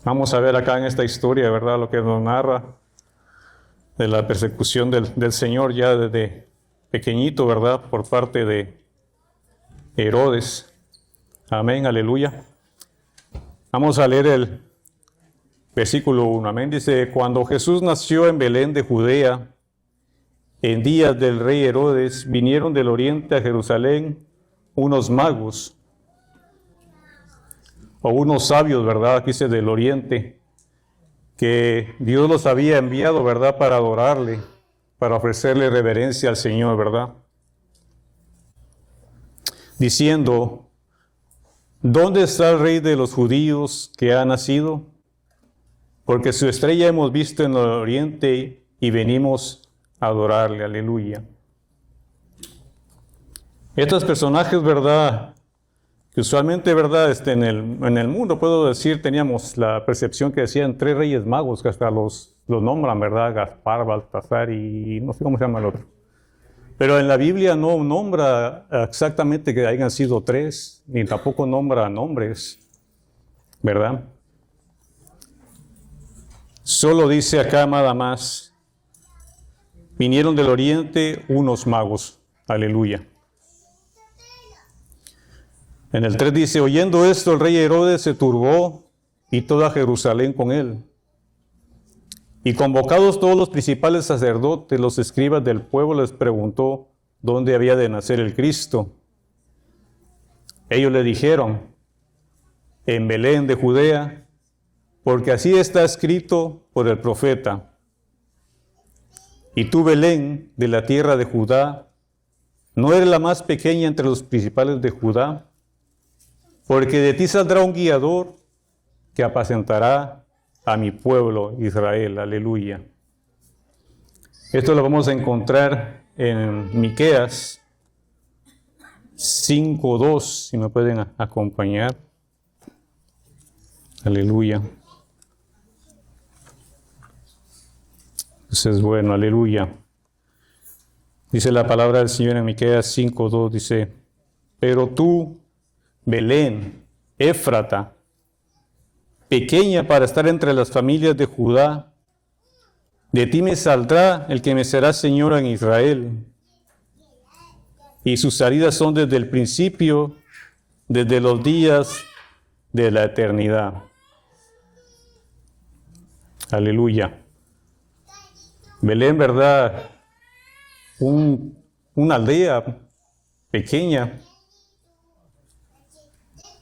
Vamos a ver acá en esta historia, ¿verdad? Lo que nos narra de la persecución del Señor ya desde pequeñito, ¿verdad? Por parte de Herodes. Amén, aleluya. Vamos a leer el versículo 1. Amén. Dice, cuando Jesús nació en Belén de Judea, en días del rey Herodes, vinieron del oriente a Jerusalén unos magos, o unos sabios, ¿verdad? Aquí dice del oriente, que Dios los había enviado, ¿verdad? Para adorarle, para ofrecerle reverencia al Señor, ¿verdad? Diciendo, ¿dónde está el rey de los judíos que ha nacido? Porque su estrella hemos visto en el oriente y venimos a adorarle, aleluya. Estos personajes, ¿verdad? Que usualmente, ¿verdad? En el mundo, puedo decir, teníamos la percepción que decían 3 reyes magos, que hasta los nombran, ¿verdad? Gaspar, Baltasar y no sé cómo se llama el otro. Pero en la Biblia no nombra exactamente que hayan sido 3, ni tampoco nombra nombres, ¿verdad? Solo dice acá nada más, vinieron del oriente unos magos, aleluya. En el 3 dice, oyendo esto, el rey Herodes se turbó y toda Jerusalén con él. Y convocados todos los principales sacerdotes, los escribas del pueblo, les preguntó dónde había de nacer el Cristo. Ellos le dijeron, en Belén de Judea, porque así está escrito por el profeta. Y tú, Belén, de la tierra de Judá, ¿no eres la más pequeña entre los principales de Judá? Porque de ti saldrá un guiador que apacentará a mi pueblo Israel. Aleluya. Esto lo vamos a encontrar en Miqueas 5:2, si me pueden acompañar. Aleluya. Eso es bueno, aleluya. Dice la palabra del Señor en Miqueas 5:2, dice, pero tú, Belén, Éfrata, pequeña para estar entre las familias de Judá, de ti me saldrá el que me será Señor en Israel. Y sus salidas son desde el principio, desde los días de la eternidad. Aleluya. Belén, ¿verdad? Una aldea pequeña.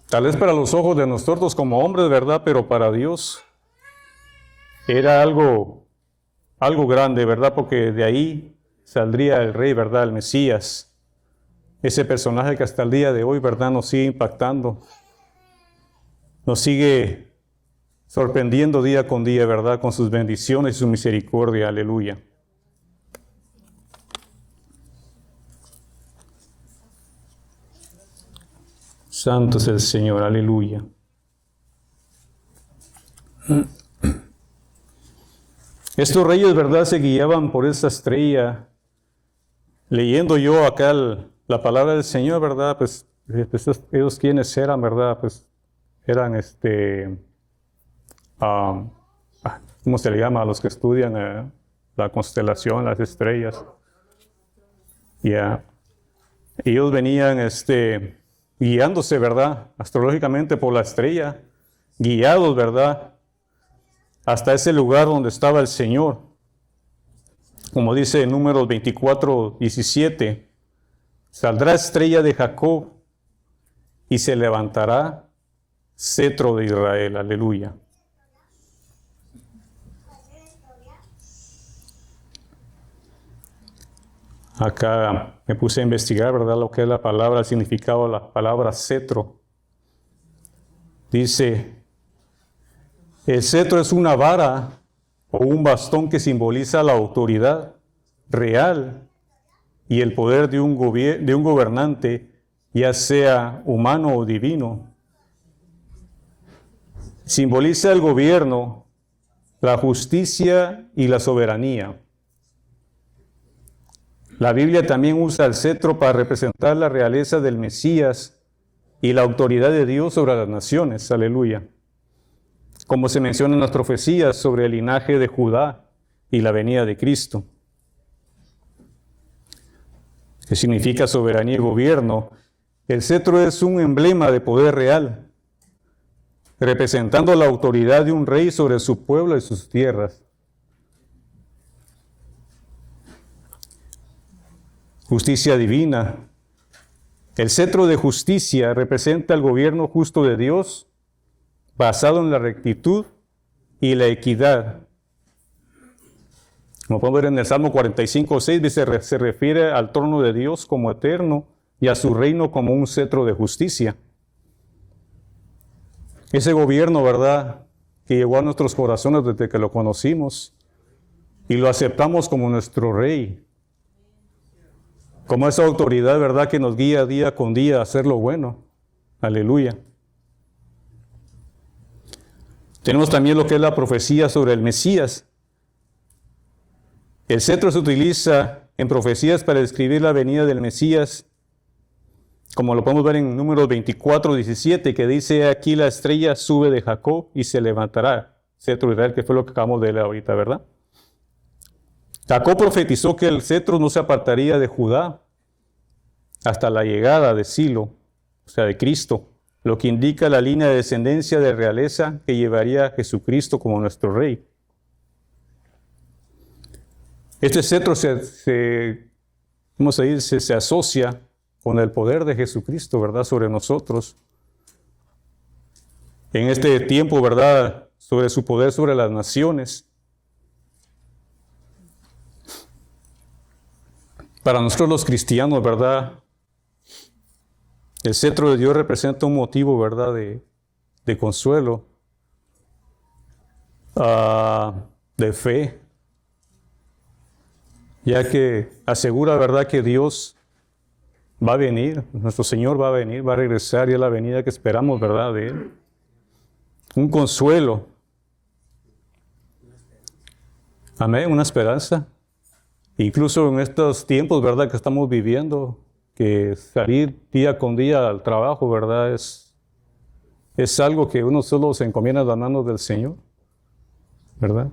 Tal vez para los ojos de nosotros como hombres, ¿verdad? Pero para Dios era algo grande, ¿verdad? Porque de ahí saldría el rey, ¿verdad? El Mesías. Ese personaje que hasta el día de hoy, ¿verdad? Nos sigue impactando. Nos sigue sorprendiendo día con día, ¿verdad? Con sus bendiciones y su misericordia. Aleluya. Santo es el Señor, aleluya. Estos reyes, ¿verdad? Se guiaban por esa estrella. Leyendo yo acá la palabra del Señor, ¿verdad? Pues ellos quienes eran, ¿verdad? Pues eran ¿cómo se le llama a los que estudian la constelación, las estrellas? Ya. Ellos venían, guiándose, ¿verdad? Astrológicamente por la estrella, guiados, ¿verdad? Hasta ese lugar donde estaba el Señor. Como dice en Números 24:17, saldrá estrella de Jacob y se levantará cetro de Israel. Aleluya. Acá me puse a investigar, ¿verdad? Lo que es la palabra, el significado de la palabra cetro. Dice, el cetro es una vara o un bastón que simboliza la autoridad real y el poder de un gobernante, ya sea humano o divino. Simboliza el gobierno, la justicia y la soberanía. La Biblia también usa el cetro para representar la realeza del Mesías y la autoridad de Dios sobre las naciones. Aleluya. como se menciona en las profecías sobre el linaje de Judá y la venida de Cristo, que significa soberanía y gobierno. El cetro es un emblema de poder real, representando la autoridad de un rey sobre su pueblo y sus tierras. Justicia divina. El cetro de justicia representa el gobierno justo de Dios, basado en la rectitud y la equidad. Como podemos ver en el Salmo 45:6, se refiere al trono de Dios como eterno y a su reino como un cetro de justicia. Ese gobierno, ¿verdad?, que llegó a nuestros corazones desde que lo conocimos y lo aceptamos como nuestro rey, como esa autoridad, ¿verdad?, que nos guía día con día a hacer lo bueno. Aleluya. Tenemos también lo que es la profecía sobre el Mesías. El cetro se utiliza en profecías para describir la venida del Mesías, como lo podemos ver en Números 24:17, que dice: aquí la estrella sube de Jacob y se levantará. Cetro de Israel, que fue lo que acabamos de leer ahorita, ¿verdad? Jacob profetizó que el cetro no se apartaría de Judá hasta la llegada de Silo, o sea, de Cristo, lo que indica la línea de descendencia de realeza que llevaría a Jesucristo como nuestro rey. Este cetro se asocia con el poder de Jesucristo, ¿verdad?, sobre nosotros. En este tiempo, ¿verdad?, sobre su poder sobre las naciones. Para nosotros los cristianos, ¿verdad?, el cetro de Dios representa un motivo, ¿verdad?, de consuelo, de fe, ya que asegura, ¿verdad?, que Dios va a venir, nuestro Señor va a venir, va a regresar, y es la venida que esperamos, ¿verdad?, de Él. Un consuelo. Amén, una esperanza. Incluso en estos tiempos, ¿verdad?, que estamos viviendo, que salir día con día al trabajo, ¿verdad?, es algo que uno solo se encomienda a las manos del Señor, ¿verdad?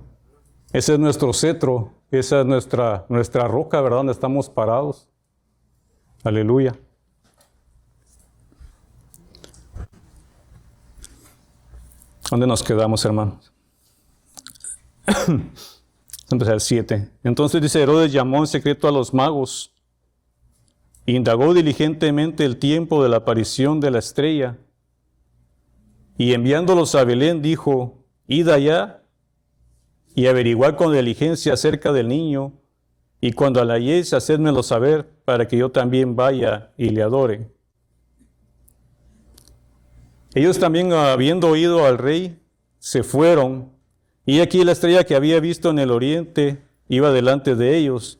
Ese es nuestro cetro, esa es nuestra roca, ¿verdad?, donde estamos parados. Aleluya. ¿Dónde nos quedamos, hermanos? Empezar el 7. Entonces dice: Herodes llamó en secreto a los magos, indagó diligentemente el tiempo de la aparición de la estrella, y enviándolos a Belén dijo: id allá y averiguad con diligencia acerca del niño, y cuando la halléis, hacedmelo saber, para que yo también vaya y le adore. Ellos también, habiendo oído al rey, se fueron, y aquí la estrella que había visto en el oriente iba delante de ellos,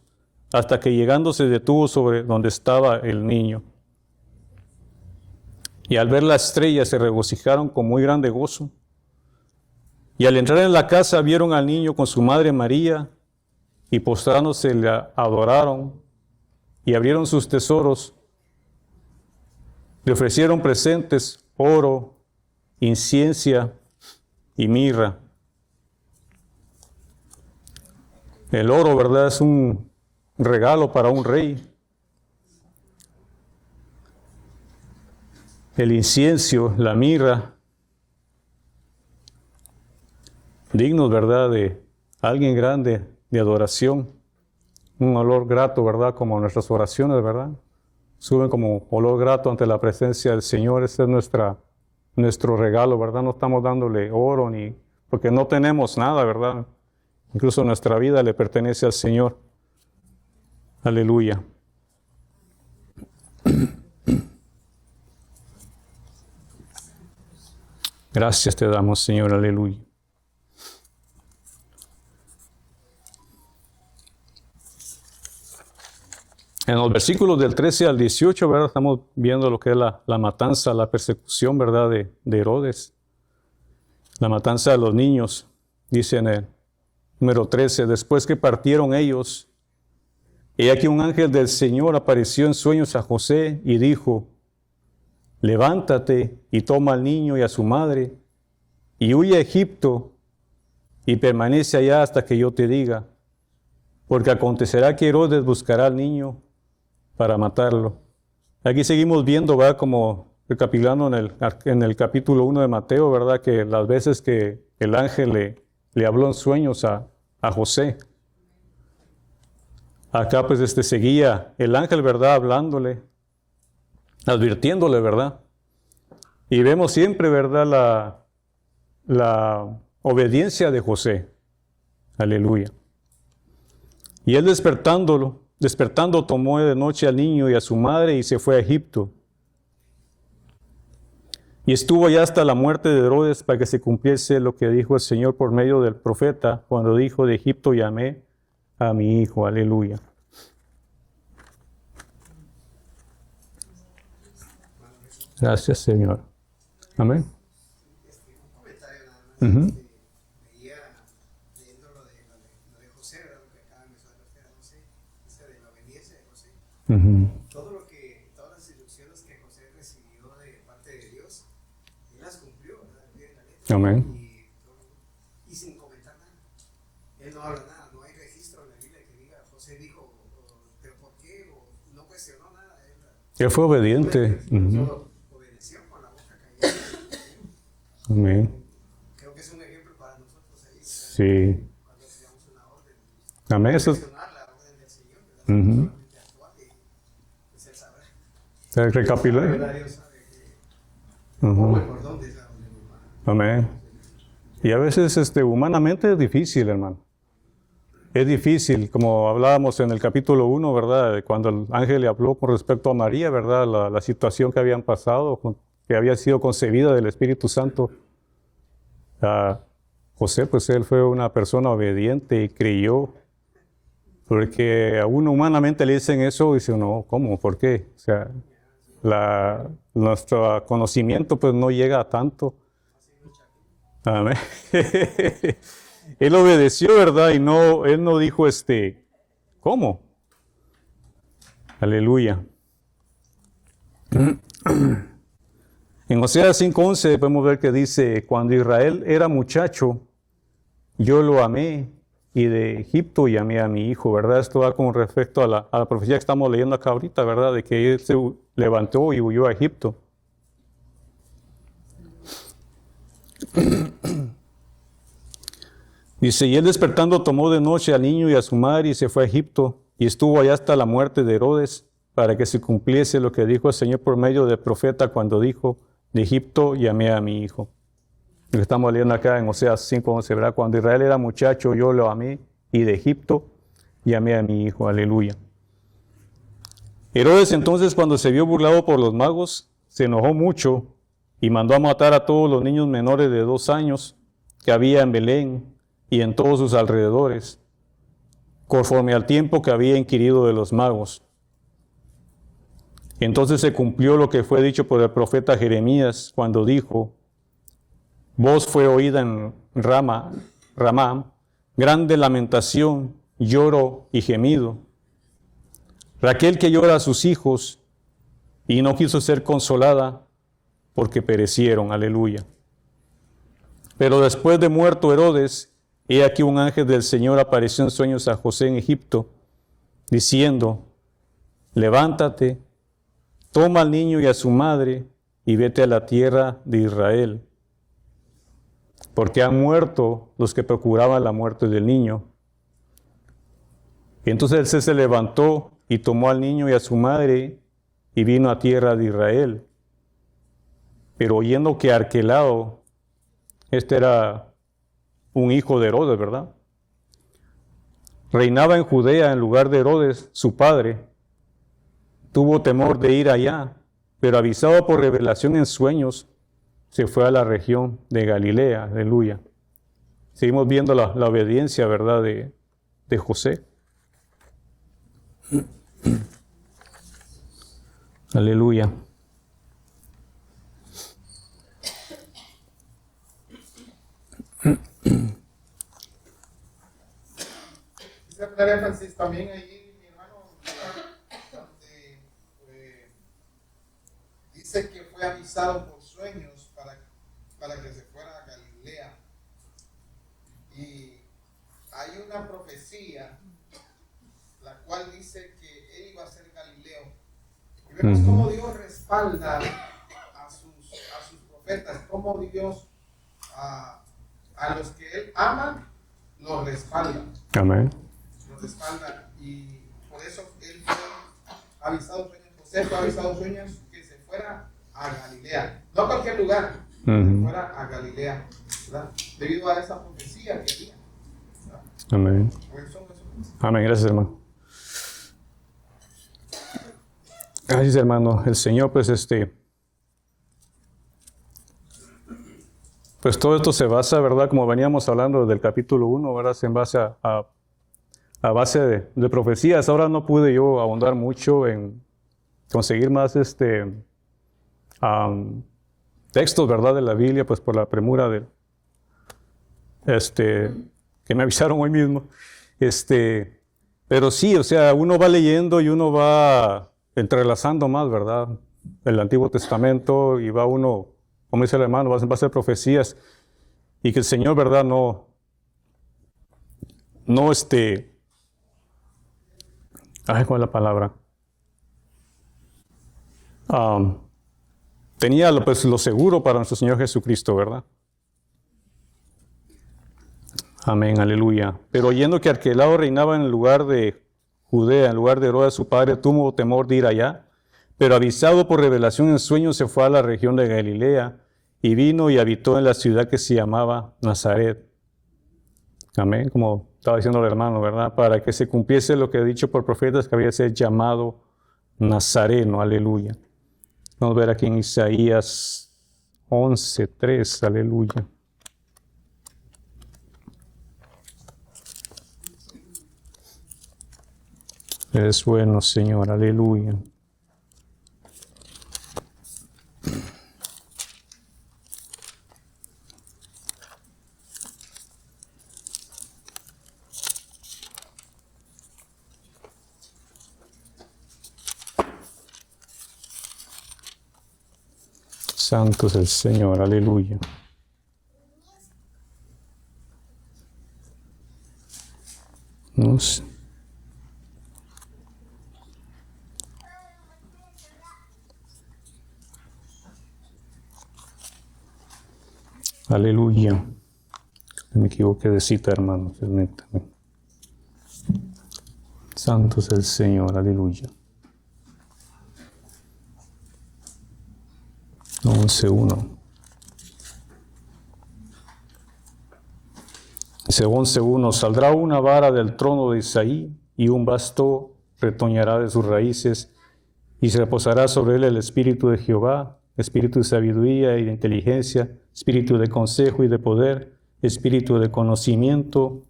hasta que llegando se detuvo sobre donde estaba el niño. Y al ver la estrella se regocijaron con muy grande gozo. Y al entrar en la casa vieron al niño con su madre María, y postrándose le adoraron, y abrieron sus tesoros. Le ofrecieron presentes, oro, incienso y mirra. El oro, ¿verdad?, es un regalo para un rey. El incienso, la mirra, dignos, ¿verdad?, de alguien grande, de adoración. Un olor grato, ¿verdad?, como nuestras oraciones, ¿verdad?, suben como olor grato ante la presencia del Señor. Ese es nuestro regalo, ¿verdad? No estamos dándole oro ni, porque no tenemos nada, ¿verdad? Incluso nuestra vida le pertenece al Señor. Aleluya. Gracias te damos, Señor. Aleluya. En los versículos del 13 al 18, ¿verdad?, estamos viendo lo que es la matanza, la persecución, ¿verdad?, de Herodes. La matanza de los niños, dice en el número 13: después que partieron ellos, he aquí un ángel del Señor apareció en sueños a José y dijo: levántate y toma al niño y a su madre y huye a Egipto y permanece allá hasta que yo te diga, porque acontecerá que Herodes buscará al niño para matarlo. Aquí seguimos viendo, ¿verdad? Como recapitulando en el capítulo 1 de Mateo, ¿verdad? Que las veces que el ángel le habló en sueños a José. Acá pues seguía el ángel, ¿verdad? Hablándole, advirtiéndole, ¿verdad? Y vemos siempre, ¿verdad? La obediencia de José. Aleluya. Y él despertando tomó de noche al niño y a su madre y se fue a Egipto. Y estuvo allá hasta la muerte de Herodes para que se cumpliese lo que dijo el Señor por medio del profeta cuando dijo: de Egipto llamé a mi hijo. Aleluya. Gracias, Señor. Amén. Un comentario nada más. Veía leyendo lo de José, ¿verdad? Lo que acaba de mencionar usted a José, dice de la obediencia de José. Todas las instrucciones que José recibió de parte de Dios, él las cumplió, ¿verdad? Al pie de la letra. Amén. Y sin comentar nada. Él no habla nada, no hay registro en la Biblia que diga José dijo, pero ¿por qué? O no cuestionó nada. Él fue obediente. Solo obedeció con la boca callada. Amén. Creo que es un ejemplo para nosotros ahí. Sí. Cuando recibamos una orden. Amén. Eso Cuestionar la orden del Señor, ¿verdad? Solamente actuar y pues él sabrá. se recapituló. Dios sabe cómo y por dónde es la orden humana. Amén. Y a veces humanamente es difícil, hermano. Es difícil, como hablábamos en el capítulo 1, ¿verdad? Cuando el ángel le habló con respecto a María, ¿verdad? La situación que habían pasado, que había sido concebida del Espíritu Santo. José, pues él fue una persona obediente y creyó. Porque a uno humanamente le dicen eso y dice, no, ¿cómo? ¿Por qué? O sea, nuestro conocimiento pues no llega a tanto. Amén. Él obedeció, ¿verdad? Y él no dijo, ¿cómo? Aleluya. En Oseas 5:11 podemos ver que dice, cuando Israel era muchacho, yo lo amé, y de Egipto llamé a mi hijo, ¿verdad? Esto va con respecto a la profecía que estamos leyendo acá ahorita, ¿verdad? De que él se levantó y huyó a Egipto. Dice, y él despertando tomó de noche al niño y a su madre y se fue a Egipto, y estuvo allá hasta la muerte de Herodes, para que se cumpliese lo que dijo el Señor por medio del profeta cuando dijo, de Egipto llamé a mi hijo. Lo que estamos leyendo acá en Oseas 5:11, ¿verdad? Cuando Israel era muchacho, yo lo amé, y de Egipto llamé a mi hijo. Aleluya. Herodes entonces, cuando se vio burlado por los magos, se enojó mucho y mandó a matar a todos los niños menores de 2 años que había en Belén y en todos sus alrededores, conforme al tiempo que había inquirido de los magos. Entonces se cumplió lo que fue dicho por el profeta Jeremías cuando dijo, voz fue oída en Ramá, grande lamentación, lloro y gemido. Raquel que llora a sus hijos y no quiso ser consolada porque perecieron. Aleluya. Pero después de muerto Herodes, he aquí un ángel del Señor apareció en sueños a José en Egipto, diciendo, levántate, toma al niño y a su madre y vete a la tierra de Israel, porque han muerto los que procuraban la muerte del niño. Y entonces él se levantó y tomó al niño y a su madre y vino a tierra de Israel. Pero oyendo que Arquelao, era un hijo de Herodes, ¿verdad? Reinaba en Judea en lugar de Herodes, su padre. Tuvo temor de ir allá, pero avisado por revelación en sueños, se fue a la región de Galilea. Aleluya. Seguimos viendo la obediencia, ¿verdad?, de José. Aleluya. Quisiera poner énfasis también ahí, mi hermano, donde dice que fue avisado por sueños para que se fuera a Galilea. una profecía, la cual dice que él iba a ser Galileo. Y vemos cómo Dios respalda a sus profetas, cómo Dios a los que él ama, los respalda. Amén. Los respalda. Y por eso él fue avisado sueños, José fue avisado sueños que se fuera a Galilea. No a cualquier lugar, que fuera a Galilea, ¿verdad? Debido a esa profecía que había. Amén. Amén. Gracias, hermano. Gracias, hermano. El Señor, pues, pues todo esto se basa, ¿verdad? Como veníamos hablando del capítulo 1, ¿verdad? Se en base a base de profecías. Ahora no pude yo ahondar mucho en conseguir más textos, ¿verdad? De la Biblia, pues por la premura de que me avisaron hoy mismo. Pero sí, o sea, uno va leyendo y uno va entrelazando más, ¿verdad? El Antiguo Testamento, y va uno, como dice el hermano, va a ser profecías, y que el Señor, ¿verdad? No, ¿cuál es la palabra? Tenía pues lo seguro para nuestro Señor Jesucristo, ¿verdad? Amén, aleluya. Pero oyendo que Arquelao reinaba en el lugar de Judea, en lugar de Herodes su padre, tuvo temor de ir allá. Pero avisado por revelación en sueños, se fue a la región de Galilea y vino y habitó en la ciudad que se llamaba Nazaret. Amén, como estaba diciendo el hermano, ¿verdad? Para que se cumpliese lo que ha dicho por profetas, que había de ser llamado Nazareno, aleluya. Vamos a ver aquí en Isaías 11:3, aleluya. Es bueno, Señor, aleluya. Santo es el Señor, aleluya. No sé. Aleluya. Me equivoqué de cita, hermano. Permítame. Santo es el Señor, aleluya. 11:1. Dice 11:1, saldrá una vara del trono de Isaí y un basto retoñará de sus raíces y se reposará sobre él el espíritu de Jehová, espíritu de sabiduría y de inteligencia, espíritu de consejo y de poder, espíritu de conocimiento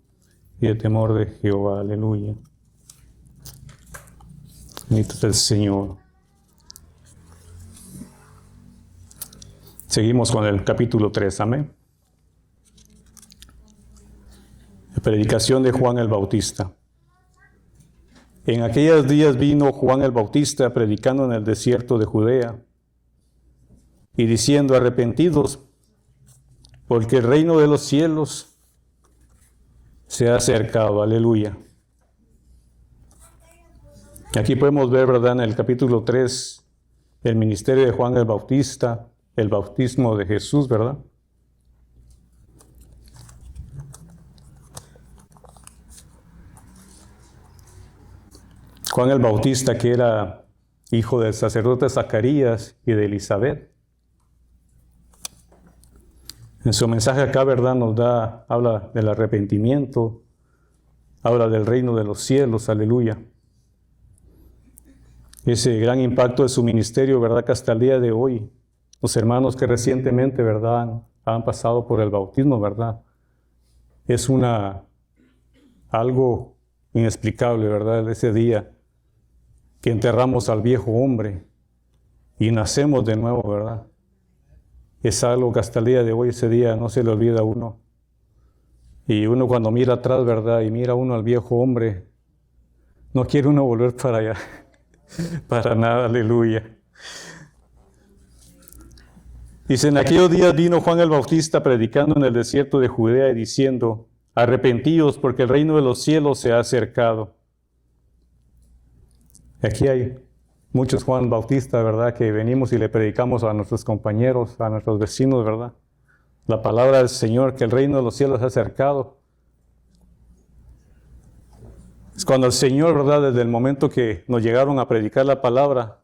y de temor de Jehová. Aleluya. Bendito es el Señor. Seguimos con el capítulo 3, amén. La predicación de Juan el Bautista. En aquellos días vino Juan el Bautista predicando en el desierto de Judea y diciendo: arrepentidos, porque el reino de los cielos se ha acercado. Aleluya. Aquí podemos ver, ¿verdad?, en el capítulo 3, el ministerio de Juan el Bautista, el bautismo de Jesús, ¿verdad? Juan el Bautista, que era hijo del sacerdote Zacarías y de Elizabeth. En su mensaje acá, ¿verdad?, habla del arrepentimiento, habla del reino de los cielos, aleluya. Ese gran impacto de su ministerio, ¿verdad?, que hasta el día de hoy, los hermanos que recientemente, ¿verdad?, han pasado por el bautismo, ¿verdad?, es algo inexplicable, ¿verdad?, ese día que enterramos al viejo hombre y nacemos de nuevo, ¿verdad? Es algo que hasta el día de hoy, ese día, no se le olvida a uno. Y uno cuando mira atrás, ¿verdad?, y mira uno al viejo hombre, no quiere uno volver para allá. Para nada, aleluya. Dice, en aquellos días vino Juan el Bautista predicando en el desierto de Judea y diciendo: arrepentíos porque el reino de los cielos se ha acercado. Aquí hay muchos Juan Bautista, ¿verdad? Que venimos y le predicamos a nuestros compañeros, a nuestros vecinos, ¿verdad? La palabra del Señor, que el reino de los cielos se ha acercado. Es cuando el Señor, ¿verdad? Desde el momento que nos llegaron a predicar la palabra,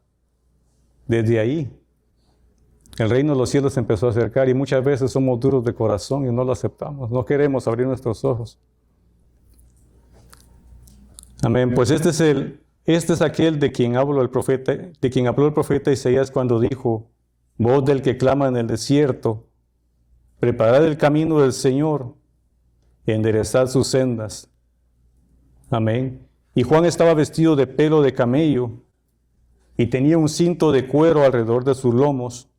desde ahí, el reino de los cielos se empezó a acercar y muchas veces somos duros de corazón y no lo aceptamos. No queremos abrir nuestros ojos. Amén. Pues este es aquel de quien habló el profeta Isaías cuando dijo: voz del que clama en el desierto, preparad el camino del Señor, enderezad sus sendas. Amén. Y Juan estaba vestido de pelo de camello y tenía un cinto de cuero alrededor de sus lomos,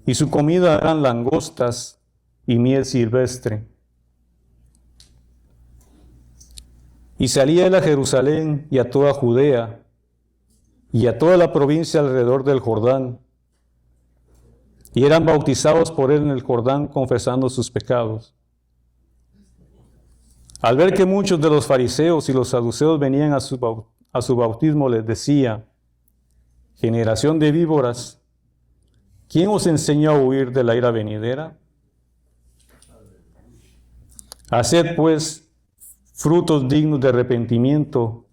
y su comida eran langostas y miel silvestre. Y salía él a Jerusalén y a toda Judea y a toda la provincia alrededor del Jordán, y eran bautizados por él en el Jordán, confesando sus pecados. Al ver que muchos de los fariseos y los saduceos venían a su bautismo, les decía: generación de víboras, ¿quién os enseñó a huir de la ira venidera? Haced pues frutos dignos de arrepentimiento,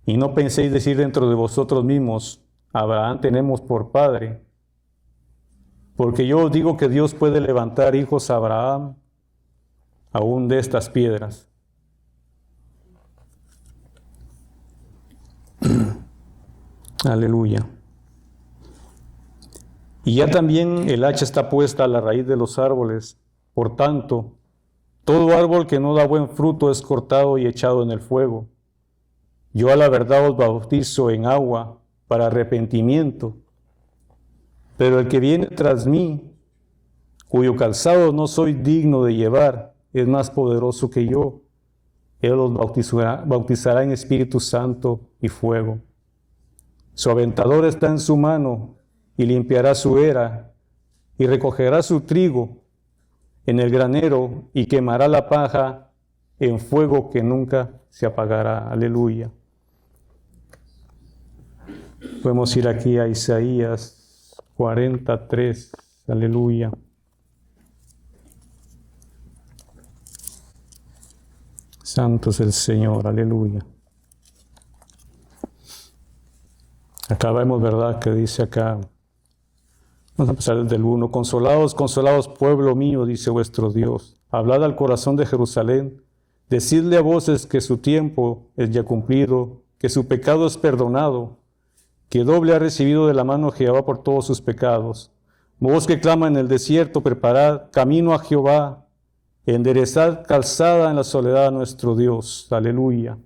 y no penséis decir dentro de vosotros mismos: Abraham tenemos por padre. Porque yo os digo que Dios puede levantar hijos a Abraham aún de estas piedras. Aleluya. Y ya también el hacha está puesta a la raíz de los árboles. Por tanto, todo árbol que no da buen fruto es cortado y echado en el fuego. Yo a la verdad os bautizo en agua para arrepentimiento, pero el que viene tras mí, cuyo calzado no soy digno de llevar, es más poderoso que yo. Él los bautizará en Espíritu Santo y fuego. Su aventador está en su mano y limpiará su era y recogerá su trigo en el granero y quemará la paja en fuego que nunca se apagará. Aleluya. Podemos ir aquí a Isaías 43. Aleluya. Santo es el Señor. Aleluya. Acá vemos, ¿verdad?, que dice acá. Vamos a empezar desde el 1. Consolaos, consolaos, pueblo mío, dice vuestro Dios. Hablad al corazón de Jerusalén. Decidle a voces que su tiempo es ya cumplido, que su pecado es perdonado, que doble ha recibido de la mano Jehová por todos sus pecados. Voz que clama en el desierto, preparad camino a Jehová, enderezad calzada en la soledad a nuestro Dios. Aleluya.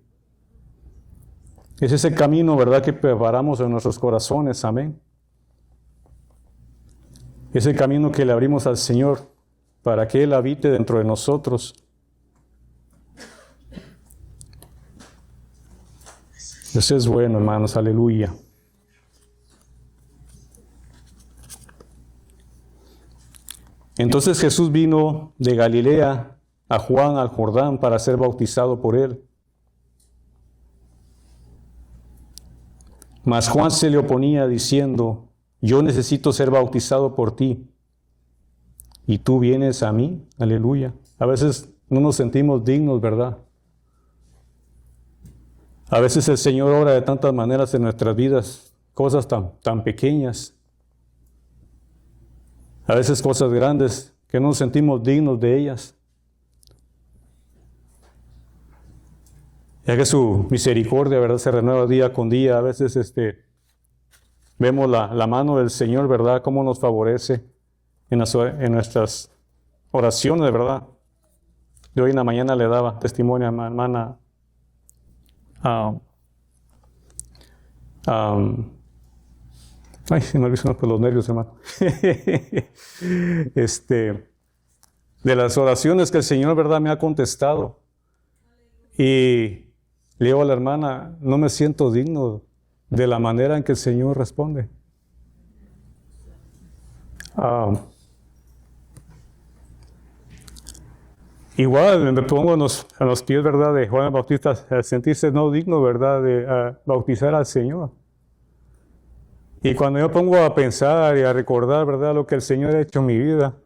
Es ese camino, ¿verdad?, que preparamos en nuestros corazones. Amén. Ese camino que le abrimos al Señor para que Él habite dentro de nosotros. Eso es bueno, hermanos. Aleluya. Entonces Jesús vino de Galilea a Juan al Jordán para ser bautizado por él. Mas Juan se le oponía diciendo: yo necesito ser bautizado por ti, ¿y tú vienes a mí? Aleluya. A veces no nos sentimos dignos, ¿verdad? A veces el Señor obra de tantas maneras en nuestras vidas, cosas tan pequeñas. A veces cosas grandes que no nos sentimos dignos de ellas. Ya que su misericordia, ¿verdad?, se renueva día con día. A veces vemos la mano del Señor, ¿verdad?, cómo nos favorece en nuestras oraciones, ¿verdad? Yo hoy en la mañana le daba testimonio a mi hermana ay, se me olvidó por los nervios, hermano. De las oraciones que el Señor, ¿verdad?, me ha contestado. Y le digo a la hermana: no me siento digno de la manera en que el Señor responde. igual me pongo en los pies, ¿verdad?, de Juan el Bautista, a sentirse no digno, ¿verdad?, de bautizar al Señor. Y cuando yo pongo a pensar y a recordar, ¿verdad?, lo que el Señor ha hecho en mi vida,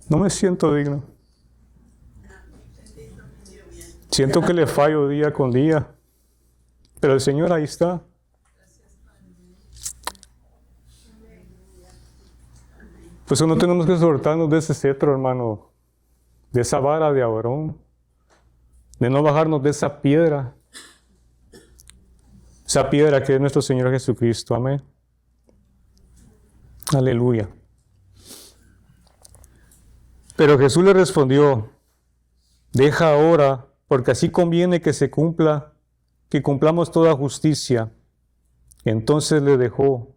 no me siento digno. Siento que le fallo día con día, pero el Señor ahí está. Pues no tenemos que soltarnos de ese cetro, hermano, de esa vara de Aarón, de no bajarnos de esa piedra que es nuestro Señor Jesucristo. Amén. Aleluya. Pero Jesús le respondió: deja ahora, porque así conviene que se cumpla, que cumplamos toda justicia. Entonces le dejó.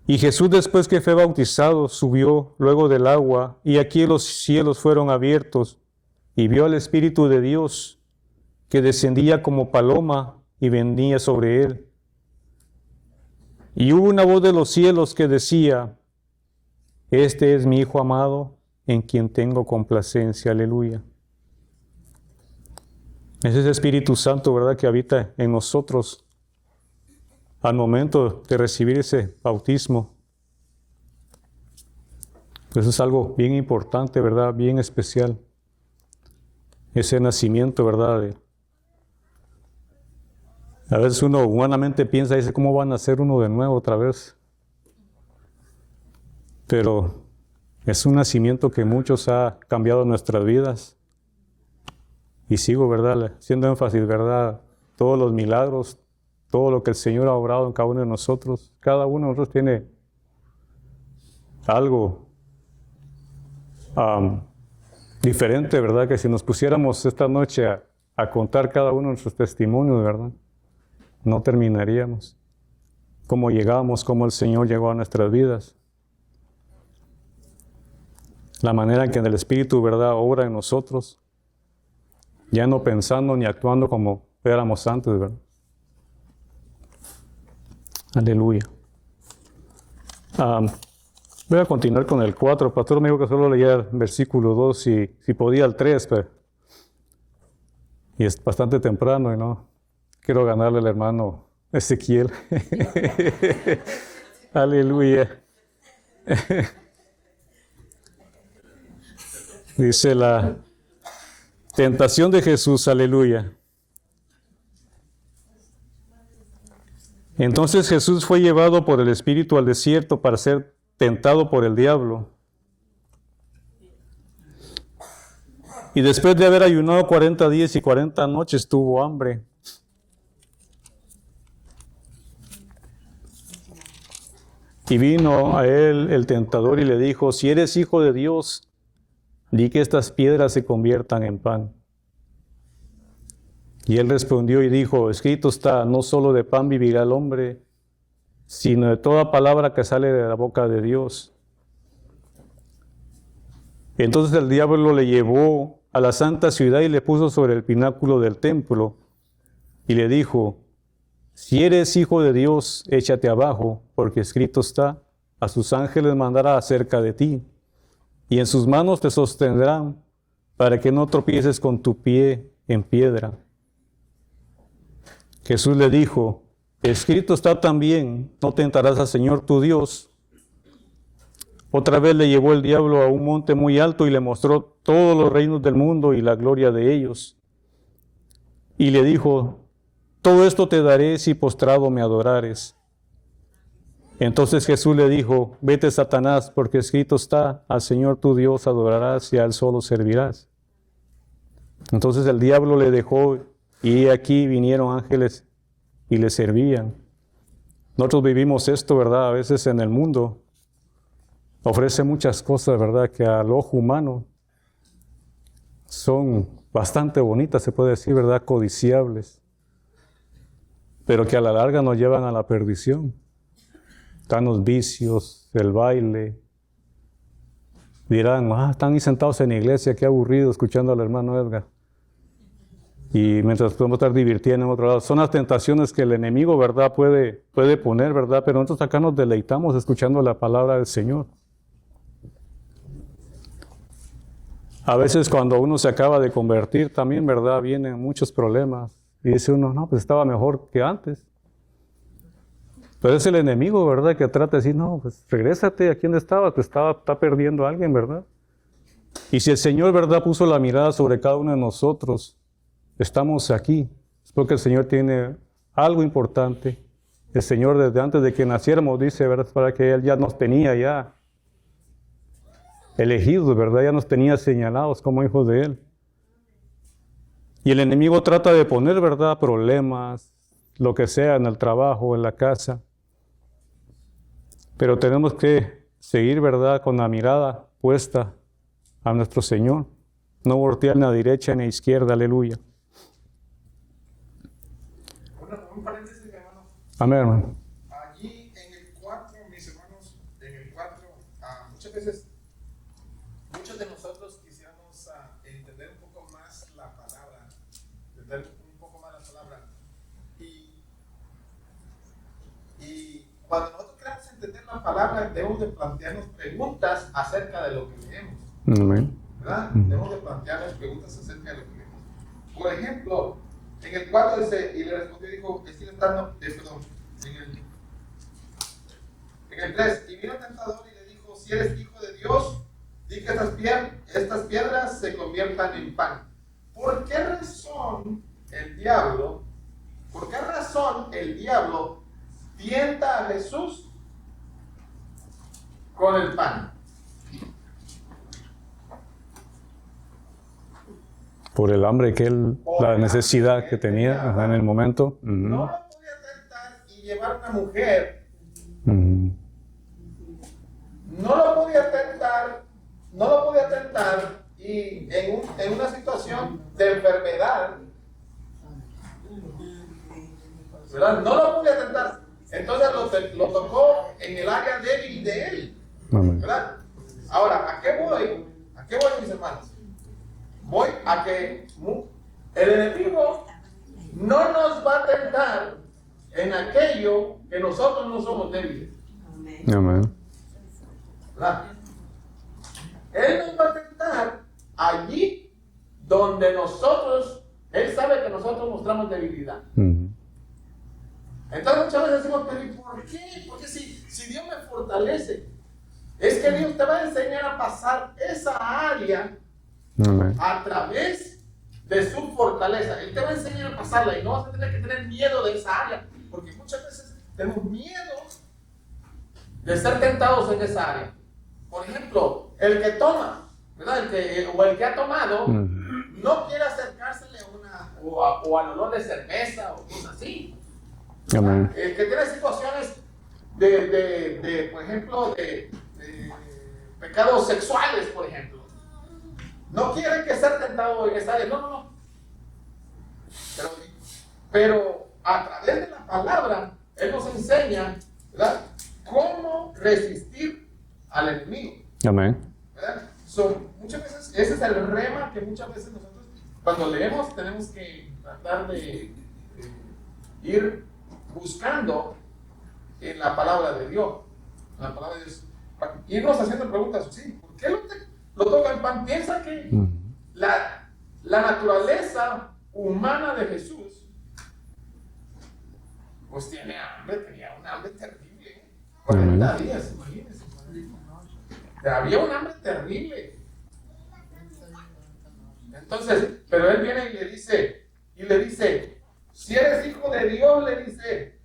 Y Jesús, después que fue bautizado, subió luego del agua, y aquí los cielos fueron abiertos, y vio al Espíritu de Dios, que descendía como paloma y venía sobre él. Y hubo una voz de los cielos que decía: este es mi Hijo amado, en quien tengo complacencia. Aleluya. Es ese Espíritu Santo, ¿verdad?, que habita en nosotros al momento de recibir ese bautismo. Eso es algo bien importante, ¿verdad?, bien especial. Ese nacimiento, ¿verdad? A veces uno humanamente piensa y dice: ¿cómo va a nacer uno de nuevo otra vez? Pero es un nacimiento que muchos ha cambiado nuestras vidas. Y sigo, ¿verdad?, haciendo énfasis, ¿verdad?, todos los milagros, todo lo que el Señor ha obrado en cada uno de nosotros. Cada uno de nosotros tiene algo diferente, ¿verdad? Que si nos pusiéramos esta noche a contar cada uno de nuestros testimonios, ¿verdad?, no terminaríamos. Cómo llegamos, cómo el Señor llegó a nuestras vidas. La manera en que el Espíritu, ¿verdad?, obra en nosotros. Ya no pensando ni actuando como éramos antes, ¿verdad? Aleluya. Voy a continuar con el 4. El pastor me dijo que solo leía el versículo 2 y si podía el 3, pero y es bastante temprano y no quiero ganarle al hermano Ezequiel. Aleluya. Dice la tentación de Jesús, aleluya. Entonces Jesús fue llevado por el Espíritu al desierto para ser tentado por el diablo. Y después de haber ayunado 40 días y 40 noches, tuvo hambre. Y vino a él el tentador y le dijo: si eres hijo de Dios, di que estas piedras se conviertan en pan. Y él respondió y dijo: escrito está, no solo de pan vivirá el hombre, sino de toda palabra que sale de la boca de Dios. Entonces el diablo le llevó a la santa ciudad y le puso sobre el pináculo del templo, y le dijo: si eres hijo de Dios, échate abajo, porque escrito está, a sus ángeles mandará acerca de ti, y en sus manos te sostendrán, para que no tropieces con tu pie en piedra. Jesús le dijo: escrito está también, no tentarás al Señor tu Dios. Otra vez le llevó el diablo a un monte muy alto y le mostró todos los reinos del mundo y la gloria de ellos. Y le dijo: todo esto te daré si postrado me adorares. Entonces Jesús le dijo: vete, Satanás, porque escrito está, al Señor tu Dios adorarás y a él solo servirás. Entonces el diablo le dejó, y aquí vinieron ángeles y le servían. Nosotros vivimos esto, ¿verdad? A veces en el mundo ofrece muchas cosas, ¿verdad?, que al ojo humano son bastante bonitas, se puede decir, ¿verdad?, codiciables, pero que a la larga nos llevan a la perdición. Están los vicios, el baile. Dirán: están ahí sentados en la iglesia, qué aburrido escuchando al hermano Edgar. Y mientras podemos estar divirtiendo en otro lado. Son las tentaciones que el enemigo, ¿verdad?, puede poner, ¿verdad? Pero nosotros acá nos deleitamos escuchando la palabra del Señor. A veces cuando uno se acaba de convertir también, ¿verdad? Vienen muchos problemas. Y dice uno, no, pues estaba mejor que antes. Pero es el enemigo, ¿verdad? Que trata de decir, no, pues regrésate a quien estabas, pues está perdiendo a alguien, ¿verdad? Y si el Señor, ¿verdad? Puso la mirada sobre cada uno de nosotros, estamos aquí. Es porque el Señor tiene algo importante. El Señor desde antes de que naciéramos dice, ¿verdad? Para que Él ya nos tenía ya elegidos, ¿verdad? Ya nos tenía señalados como hijos de Él. Y el enemigo trata de poner, ¿verdad? Problemas, lo que sea en el trabajo, en la casa. Pero tenemos que seguir, ¿verdad? Con la mirada puesta a nuestro Señor. No voltear ni a derecha ni a izquierda, aleluya. Un paréntesis, hermano. Amén, hermano. Allí en el 4, mis hermanos, en el 4, muchas veces, muchos de nosotros quisiéramos entender un poco más la palabra, Y cuando nosotros queremos entender la palabra, debemos de plantearnos preguntas acerca de lo que leemos. Amén. ¿Verdad? Debemos de plantearnos preguntas acerca de lo que leemos. Por ejemplo, en el 4 dice, y le respondió y dijo, estoy estando, en el 3, y vino el tentador y le dijo, si eres hijo de Dios, di que estas piedras se conviertan en pan. ¿Por qué razón el diablo tienta a Jesús con el pan? Por el hambre que él, la necesidad que tenía en el momento. No lo podía tentar y llevar una mujer. No lo podía tentar y en una situación de enfermedad, ¿verdad? No lo podía tentar. Entonces lo tocó en el área débil de él, ¿verdad? Ahora, ¿a qué voy? ¿A qué voy, mis hermanos? Voy a que el enemigo no nos va a tentar en aquello que nosotros no somos débiles. Amén. ¿Verdad? Él nos va a tentar allí donde él sabe que nosotros mostramos debilidad. Entonces muchas veces decimos, pero ¿y por qué? Porque si Dios me fortalece, es que Dios te va a enseñar a pasar esa área a través de su fortaleza. Él te va a enseñar a pasarla y no vas a tener que tener miedo de esa área, porque muchas veces tenemos miedo de ser tentados en esa área. Por ejemplo, el que toma, ¿verdad? El que ha tomado, no quiere acercársele o al olor de cerveza o cosas así. Amén. El que tiene situaciones de por ejemplo, de pecados sexuales, por ejemplo, no quiere que sea tentado en esa área. No. Pero a través de la palabra, Él nos enseña, ¿verdad?, cómo resistir al enemigo. Amén. ¿Verdad? Muchas veces, ese es el rema que muchas veces nosotros, cuando leemos, tenemos que tratar de ir buscando en la palabra de Dios. La palabra de Dios. Irnos haciendo preguntas, sí, ¿por qué lo toca el pan? Piensa que la naturaleza humana de Jesús, pues tenía un hambre terrible. 40 días, imagínense. Había un hambre terrible. Entonces, pero él viene y le dice, si eres hijo de Dios, le dice,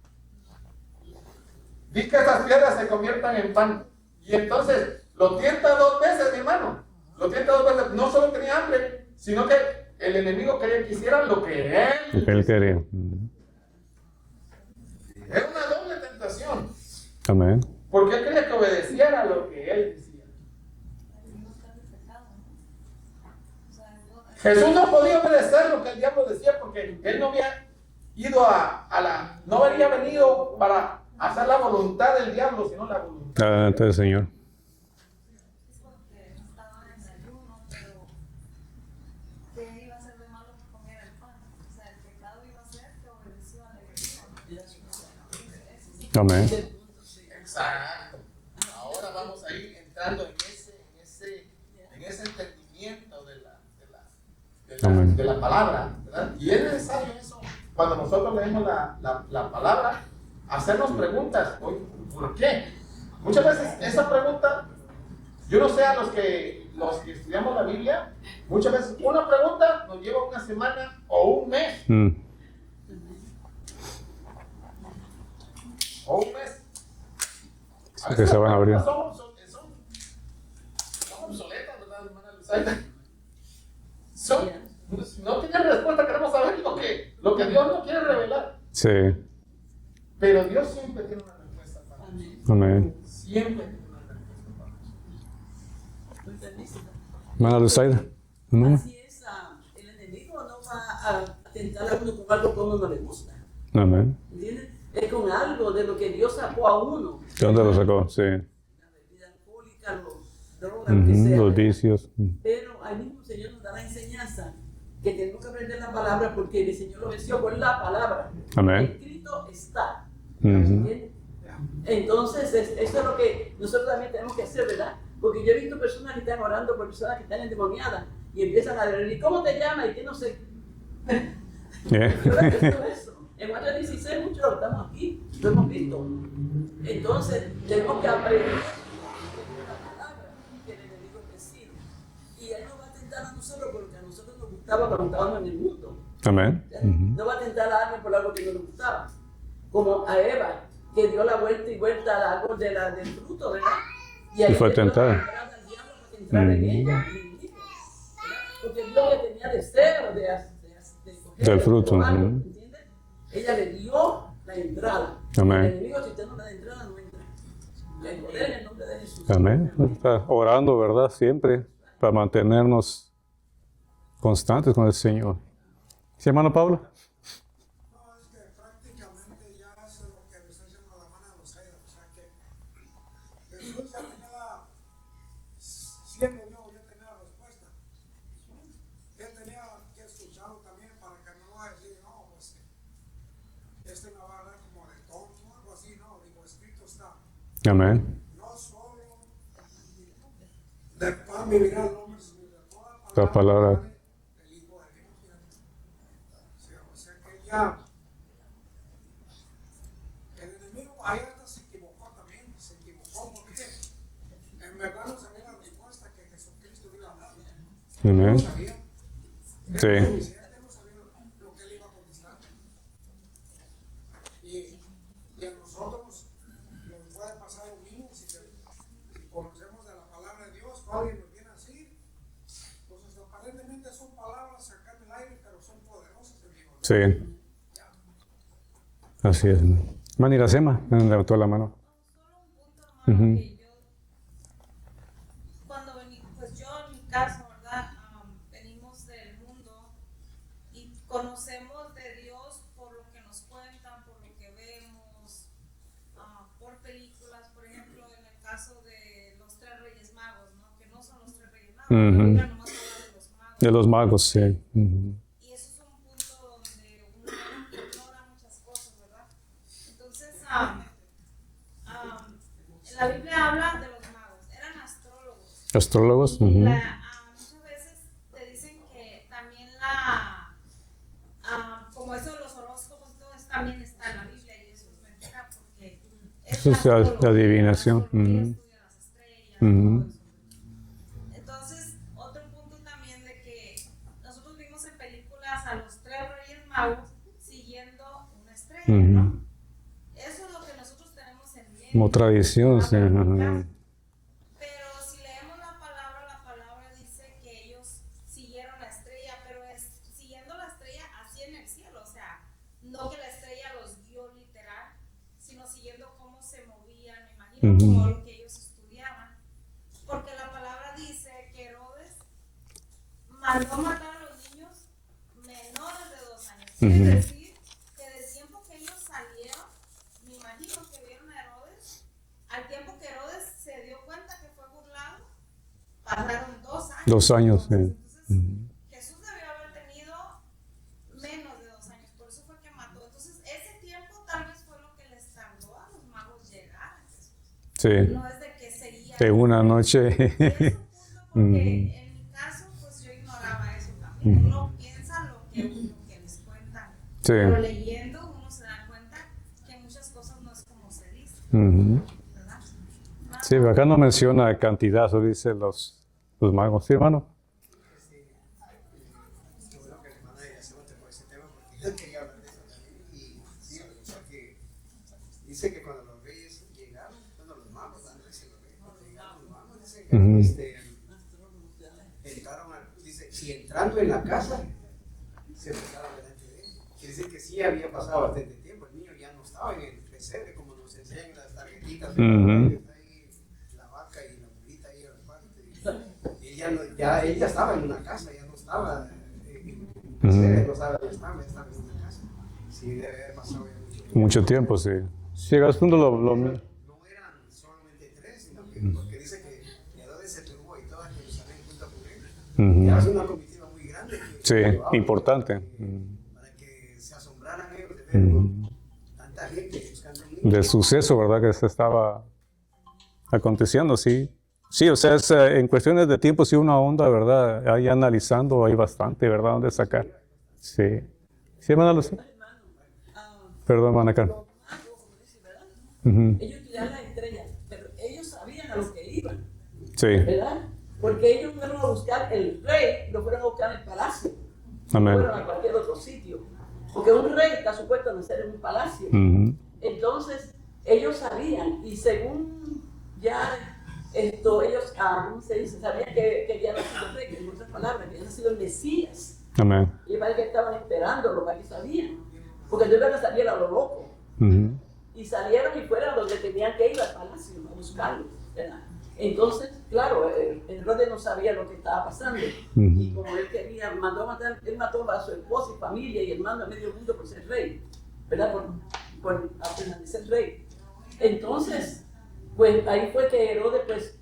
di que esas piedras se conviertan en pan. Y entonces lo tienta 2 veces, mi hermano. Lo tienta 2 veces. No solo tenía hambre, sino que el enemigo quería que hicieran lo que él quería. Era una doble tentación. Amén. Porque él quería que obedeciera lo que él decía. Jesús no podía obedecer lo que el diablo decía porque él no había ido no había venido para hacer la voluntad del diablo, sino la voluntad Adelante del Señor. Amén. Exacto. Ahora vamos a ir entrando en ese entendimiento de Amén. de la palabra, ¿verdad? Y es necesario eso, cuando nosotros leemos la palabra, hacernos preguntas. Oye, ¿por qué? Muchas veces esa pregunta, yo no sé a los que estudiamos la Biblia, muchas veces una pregunta nos lleva una semana o un mes. O un mes. A Que se van a abrir. Son obsoletas, ¿verdad, hermana Luzaida? No tienen respuesta, queremos saber lo que Dios nos quiere revelar. Sí. Pero Dios siempre tiene una respuesta para nosotros. Amén. Siempre tiene una respuesta para nosotros. Hermana Luzaida. Amén. Así es, el enemigo no va a tentar a uno con algo que a uno no le gusta. Amén. ¿Entiendes? Es con algo de lo que Dios sacó a uno. ¿De dónde lo sacó? Sí. La bebida alcohólica, los drogas, lo que sea. Los vicios. Pero ahí mismo el Señor nos da la enseñanza que tenemos que aprender la palabra porque el Señor lo venció con la palabra. Amén. Escrito está. Ujú. ¿Entiendes? Entonces, eso es lo que nosotros también tenemos que hacer, ¿verdad? Porque yo he visto personas que están orando por personas que están endemoniadas y empiezan a decir, ¿cómo te llamas? Y que no sé. Yo he visto eso. En Mateo 16, muchos lo estamos aquí, lo hemos visto. Entonces, tenemos que aprender la palabra que el enemigo recibe. Y él no va a tentar a nosotros porque a nosotros nos gustaba cuando estábamos en el mundo. Amén. No va a tentar a alguien por algo que no le gustaba. Como a Eva, que dio la vuelta y vuelta al árbol del fruto, ¿verdad? Y fue tentada. Al diablo para que entrara en ella, en el enemigo, ¿verdad? Porque Dios le tenía deseo de coger Del fruto, el árbol, ujú. ¿entiendes? Ella le dio la entrada. Amén. El enemigo, si usted no le da entrada, no entra. El poder en el nombre de Jesús. Amén. Está orando, ¿verdad? Siempre para mantenernos constantes con el Señor. ¿Sí, hermano Pablo? No, es que prácticamente ya hace lo que le está diciendo la hermana Luzaida. O sea que Jesús ya tenía, siendo Dios, ya tenía la respuesta. Él tenía que escucharlo también para que no va a decir, no, pues este me va a dar como de tonto o algo así, no. Digo, escrito está. Amén. No solo de pan vivirá el hombre, sino de toda La palabra. del Hijo de Dios. O sea que ya el enemigo ahí hasta se equivocó también, se equivocó porque en verdad no sabía la respuesta que Jesucristo iba a dar. Amén. No sabía. Sí. Él no sabía lo que él iba a contestar. Y a nosotros nos puede pasar lo mismo si conocemos de la palabra de Dios, o alguien nos viene a decir, pues aparentemente son palabras sacadas del aire, pero son poderosas en Dios. Sí. Así es. Hermana Iracema, levantó la mano. Solo un punto, hermano, Ujú. que yo, cuando pues yo en mi caso, ¿verdad? Venimos del mundo y conocemos de Dios por lo que nos cuentan, por lo que vemos, por películas, por ejemplo, en el caso de los tres Reyes Magos, ¿no? Que no son los tres Reyes Magos, Ujú. la Biblia nomás habla de los magos. De los magos, sí. Ujú. Y eso es un punto donde uno ignora muchas cosas, ¿verdad? Entonces, la Biblia habla de los magos, eran astrólogos. Astrólogos. Ujú. Muchas veces te dicen que también como eso de los horóscopos, todo eso también está en la Biblia y eso es mentira porque Eso es la adivinación. Ujú. Estudia las estrellas, Ujú. todo eso. Entonces, otro punto también de que nosotros vimos en películas a los tres Reyes Magos siguiendo una estrella, ¿no? Ujú. Eso es lo que nosotros tenemos en mente. Como tradición, sí. Ajá. Pero si leemos la palabra dice que ellos siguieron la estrella, pero es siguiendo la estrella así en el cielo, o sea, no que la estrella los guió literal, sino siguiendo cómo se movían, me imagino, Ujú. como lo que ellos estudiaban. Porque la palabra dice que Herodes mandó matar a los niños menores de 2 años. Quiere Ujú. decir que del tiempo que ellos salieron, me imagino que vieron a Herodes, al tiempo que Herodes se dio cuenta que fue burlado, pasaron 2 años. 2 años, sí. Entonces, Ujú. Jesús debió haber tenido menos de 2 años, por eso fue que mató. Entonces, ese tiempo tal vez fue lo que les tardó a los magos llegar a Jesús. Sí. No es de que seguía. De una noche. Y es un punto porque Ujú. en mi caso, pues yo ignoraba eso también. Uno piensa lo que les cuentan, Sí. pero leyendo uno se da cuenta que muchas cosas no es como se dice, Ujú. ¿verdad? Sí, pero acá no menciona cantidad, eso dicen los magos. Sí, hermano. Qué bueno que la hermana de se vote por ese tema porque yo quería hablar de eso también. Y sí, porque dice que cuando los reyes llegaron, cuando los magos, antes de los reyes, cuando llegaron los magos, dice que Ujú. entraron, dice, y entrando en la casa, se sentaron delante de él. Quiere decir que sí había pasado bastante tiempo, el niño ya no estaba en el pesebre como nos enseñan las tarjetitas. Ujú. Está ahí la vaca y la mulita ahí en la parte. Y él ya estaba en una casa, ya no estaba en el pesebre, no estaba en una casa. Sí, debe haber pasado ya mucho tiempo. Mucho tiempo, sí. Sí, llega al punto lo... No eran solamente tres, sino que porque dice que Herodes se turbó y toda Jerusalén junto con él. Ujú. Ya es una comitiva muy grande. Sí, llevaba importante. para que se asombraran ellos de ver Ujú. tanta gente buscando un niño. Del suceso, ¿verdad? Que se estaba aconteciendo, sí. Sí, o sea, en cuestiones de tiempo, sí, una onda, ¿verdad? Ahí analizando, hay bastante, ¿verdad? ¿Dónde sacar? Sí. ¿Sí, hermana Lucía? Perdón, hermana Carmen. Los magos, como dice, ¿verdad? Ujú. Ellos tiraban las estrellas, pero ellos sabían a lo que iban, Sí, ¿verdad? Porque ellos fueron a buscar el rey, lo fueron a buscar en el palacio, no amén. fueron a cualquier otro sitio. Porque un rey está supuesto a nacer en un palacio. Ujú. Entonces, ellos sabían, y según ya ellos, ¿cómo se dice? Sabían que había nacido el rey, en otras palabras, que había nacido el Mesías. Amén. Y parece que estaban esperando, para que sabían. Porque no iban a salir a lo loco. Ujú. Y salieron y fueron donde tenían que ir al palacio a buscarlo, ¿verdad? Entonces, claro, Herodes no sabía lo que estaba pasando. Ujú. Y como él quería, mandó a matar, él mató a su esposa y familia y hermano a medio mundo por ser rey, ¿verdad? Por permanecer rey. Entonces, pues ahí fue que Herodes, pues,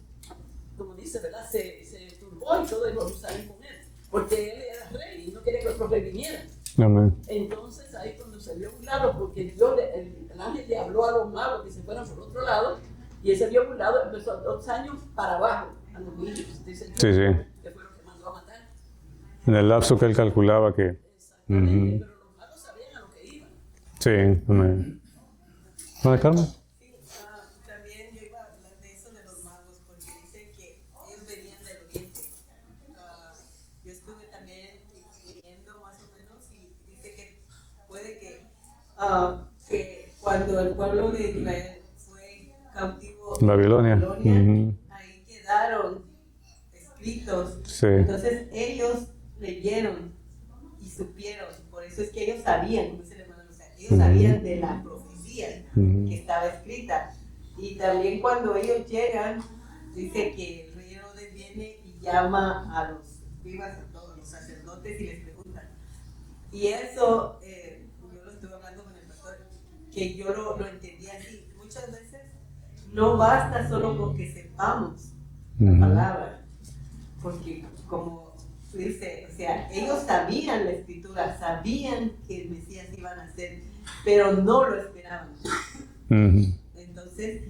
como dice, ¿verdad? Se turbó y todo de Jerusalén con él. Porque él era rey y no quería que otros rey vinieran. Amén. Entonces ahí cuando se vio burlado, porque Dios, el ángel le habló a los magos que se fueran por otro lado, y él se vio burlado, empezó 2 años para abajo, a los niños, dice Dios, Sí, sí. que fue lo que mandó a matar. En el lapso que él calculaba que... Exactamente, Ujú. pero los magos sabían a lo que iban. Sí, amén. ¿Hermana Carmen? Sí, también yo iba a hablar de eso de los magos, porque dicen que ellos venían del oriente. Yo estuve también leyendo más o menos y dice que puede que cuando el pueblo de Israel fue cautivo en Babilonia. Ujú. ahí quedaron escritos. Sí. Entonces ellos leyeron y supieron, por eso es que ellos sabían, como dice el hermano, o sea, ellos sabían de la profecía que estaba escrita. Y también cuando ellos llegan, dice que el rey Herodes viene y llama a los escribas, a todos los sacerdotes y les preguntan. Y eso, yo lo estuve hablando con el pastor, que yo lo entendí así. Muchas veces no basta solo con que sepamos la palabra, porque como dice, o sea, ellos sabían la escritura, sabían que el Mesías iba a nacer, pero no lo esperaban. Ujú. Entonces,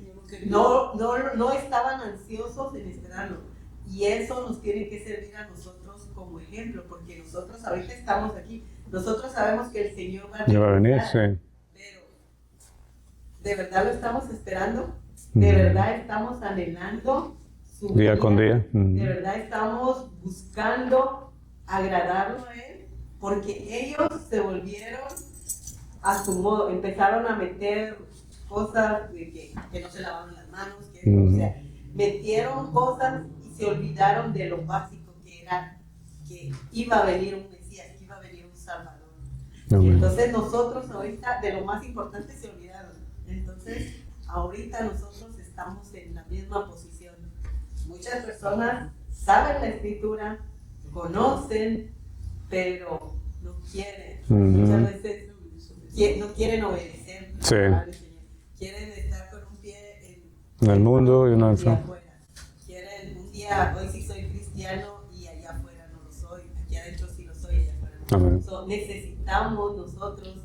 no estaban ansiosos en esperarlo. Y eso nos tiene que servir a nosotros como ejemplo, porque nosotros ahorita estamos aquí, nosotros sabemos que el Señor va a Ya va a venir, regresar, sí. pero ¿de verdad lo estamos esperando? ¿De verdad estamos anhelando su Día venida? con día. ¿De Ujú. verdad estamos buscando agradarlo a Él? Porque ellos se volvieron a su modo, empezaron a meter cosas de que no se lavaron las manos, que o sea, metieron cosas y se olvidaron de lo básico que era que iba a venir un Mesías, que iba a venir un Salvador. Amén. Entonces nosotros ahorita de lo más importante se olvidaron. Entonces ahorita nosotros estamos en la misma posición. Muchas personas saben la escritura, conocen, pero no quieren. Muchas veces no quieren obedecer la Sí. palabra del Señor. Quieren estar con un pie En el mundo y una un en día Francia. afuera. Quieren un día, hoy sí soy cristiano y allá afuera no lo soy. Aquí adentro sí lo soy y allá afuera no. Amén. So, necesitamos nosotros,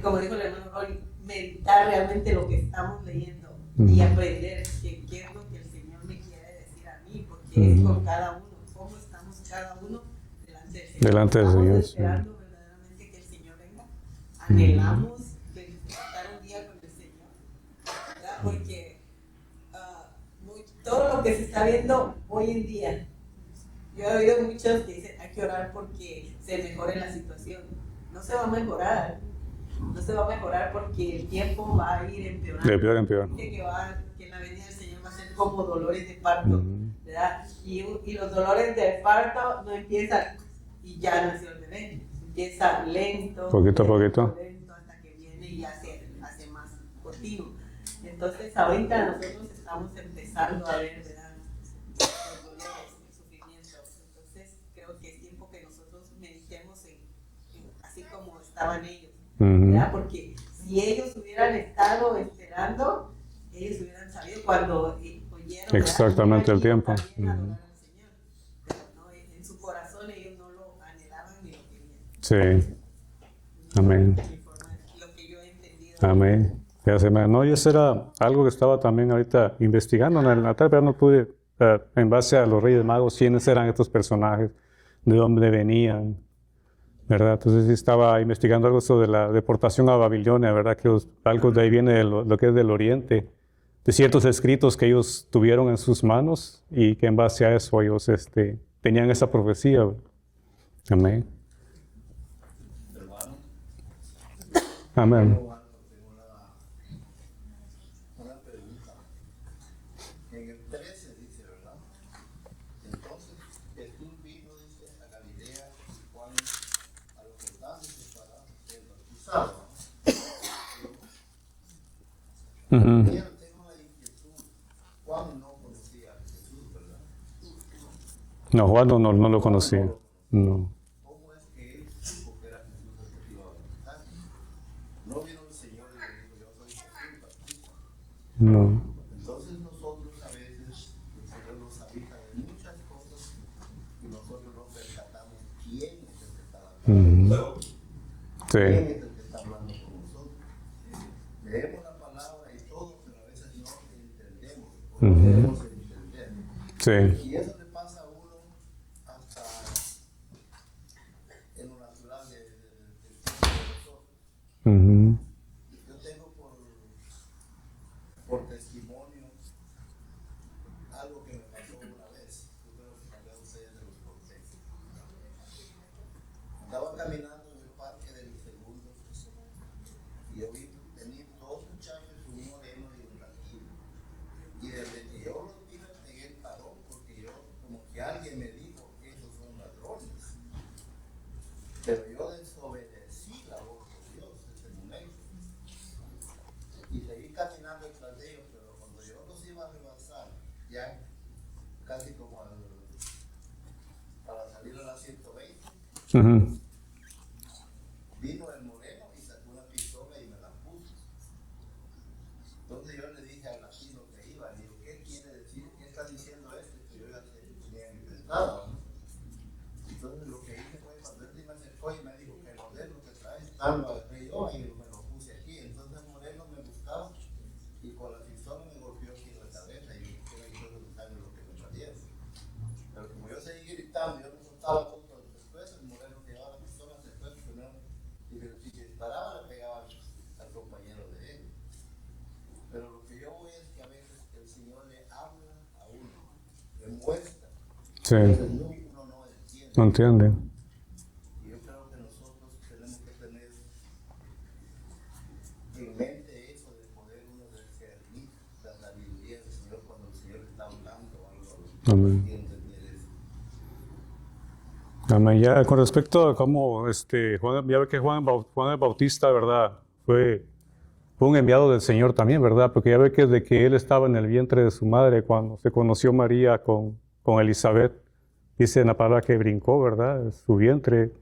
como dijo el hermano Rolly, meditar realmente lo que estamos leyendo y aprender qué es lo que el Señor me quiere decir a mí, porque es con cada uno, cómo estamos cada uno delante delante del Señor. Estamos esperando verdaderamente que el Señor venga. Anhelamos estar un día con el Señor, ¿verdad? Porque todo lo que se está viendo hoy en día, yo he oído muchos que dicen hay que orar porque se mejore la situación. No se va a mejorar. No se va a mejorar porque el tiempo va a ir empeorando. De peor en peor. Que la venida del Señor va a ser como dolores de parto, ¿verdad? Y los dolores de parto no empiezan y ya nació el bebé. Empieza lento, Poquito a poquito. lento hasta que viene y hace más continuo. Entonces ahorita nosotros estamos empezando a ver, ¿verdad? Los dolores, el sufrimiento. Entonces creo que es tiempo que nosotros meditemos en así como estaban ellos. ¿Verdad? Porque si ellos hubieran estado esperando, ellos hubieran sabido cuando oyeron exactamente el tiempo. Adorar al Señor. Pero no, en su corazón ellos no lo anhelaban ni lo querían. Sí. Amén. Lo que yo he entendido. Amén. No, y eso era algo que estaba también ahorita investigando en la tarde, pero no pude, en base a los Reyes Magos, quiénes eran estos personajes, de dónde venían, ¿verdad? Entonces sí estaba investigando algo sobre la deportación a Babilonia, ¿verdad? Que algo de ahí viene de lo que es del Oriente, de ciertos escritos que ellos tuvieron en sus manos y que en base a eso ellos tenían esa profecía. Amén. Amén. Tengo una pregunta. En el 13 dice, ¿verdad? Entonces Jesús vino, dice, a Galilea y Juan a los Jordanes para ser bautizado. Pero tengo la inquietud. Juan no conocía a Jesús, ¿verdad? No, Juan no lo conocía. No. ¿Cómo es que él supo que era Jesús el que iba a bautizar? No vino el Señor y le dijo, yo soy Jesús Bautista. No. Entonces nosotros a veces, el Señor nos avisa de muchas cosas y nosotros no percatamos quién es el que está hablando. ¿Quién Sí. es el que está hablando con nosotros? Leemos la palabra y todo, pero a veces no entendemos, o no queremos entender. Sí. Y eso le pasa a uno hasta en lo natural del tiempo de nosotros. Ujú. Yo tengo por testimonio algo que me pasó una vez. Yo creo que tal vez ustedes se los conté. Estaba caminando en el parque del segundo y yo vi venir dos muchachos, un moreno y un blanquillo. Y desde que yo los vi me pegué el parón porque yo, como que alguien me dijo que esos son ladrones. Pero yo desobedecí la voz de Dios en ese momento. Y seguí caminando detrás de ellos, pero cuando yo los iba a rebasar, ya casi como para salir a las 120, Ujú. vino el moreno y sacó una pistola y me la puso. Entonces yo le dije al latino que iba, le digo, ¿qué quiere decir? ¿Qué está diciendo este? Que yo ya tenía enfrentado, ¿no? Entonces lo que hice fue, cuando él me acercó y me dijo que lo de lo que traes, tal, lo agarré yo y me lo puse aquí. Entonces el moreno me buscaba y con la pistola me golpeó aquí en la cabeza y me hizo los lo que me salieron. Pero como yo seguí gritando, yo no soltaba todo. Después el moreno que llevaba la pistola se fue primero y si disparaba le pegaba al compañero de él. Pero lo que yo voy es que a veces el Señor le habla a uno, le muestra. Sí. Entonces uno no entiende. No entiende. Y yo creo que nosotros tenemos que tener en mente eso de poder uno discernir la sabiduría del Señor cuando el Señor está hablando o algo. Amén. Y entender eso. Amén. Ya con respecto a cómo Juan, ya ve que Juan el Bautista, ¿verdad? Fue un enviado del Señor también, ¿verdad? Porque ya ve que desde que él estaba en el vientre de su madre, cuando se conoció María con Elizabeth, dice en la palabra que brincó, ¿verdad? Su vientre.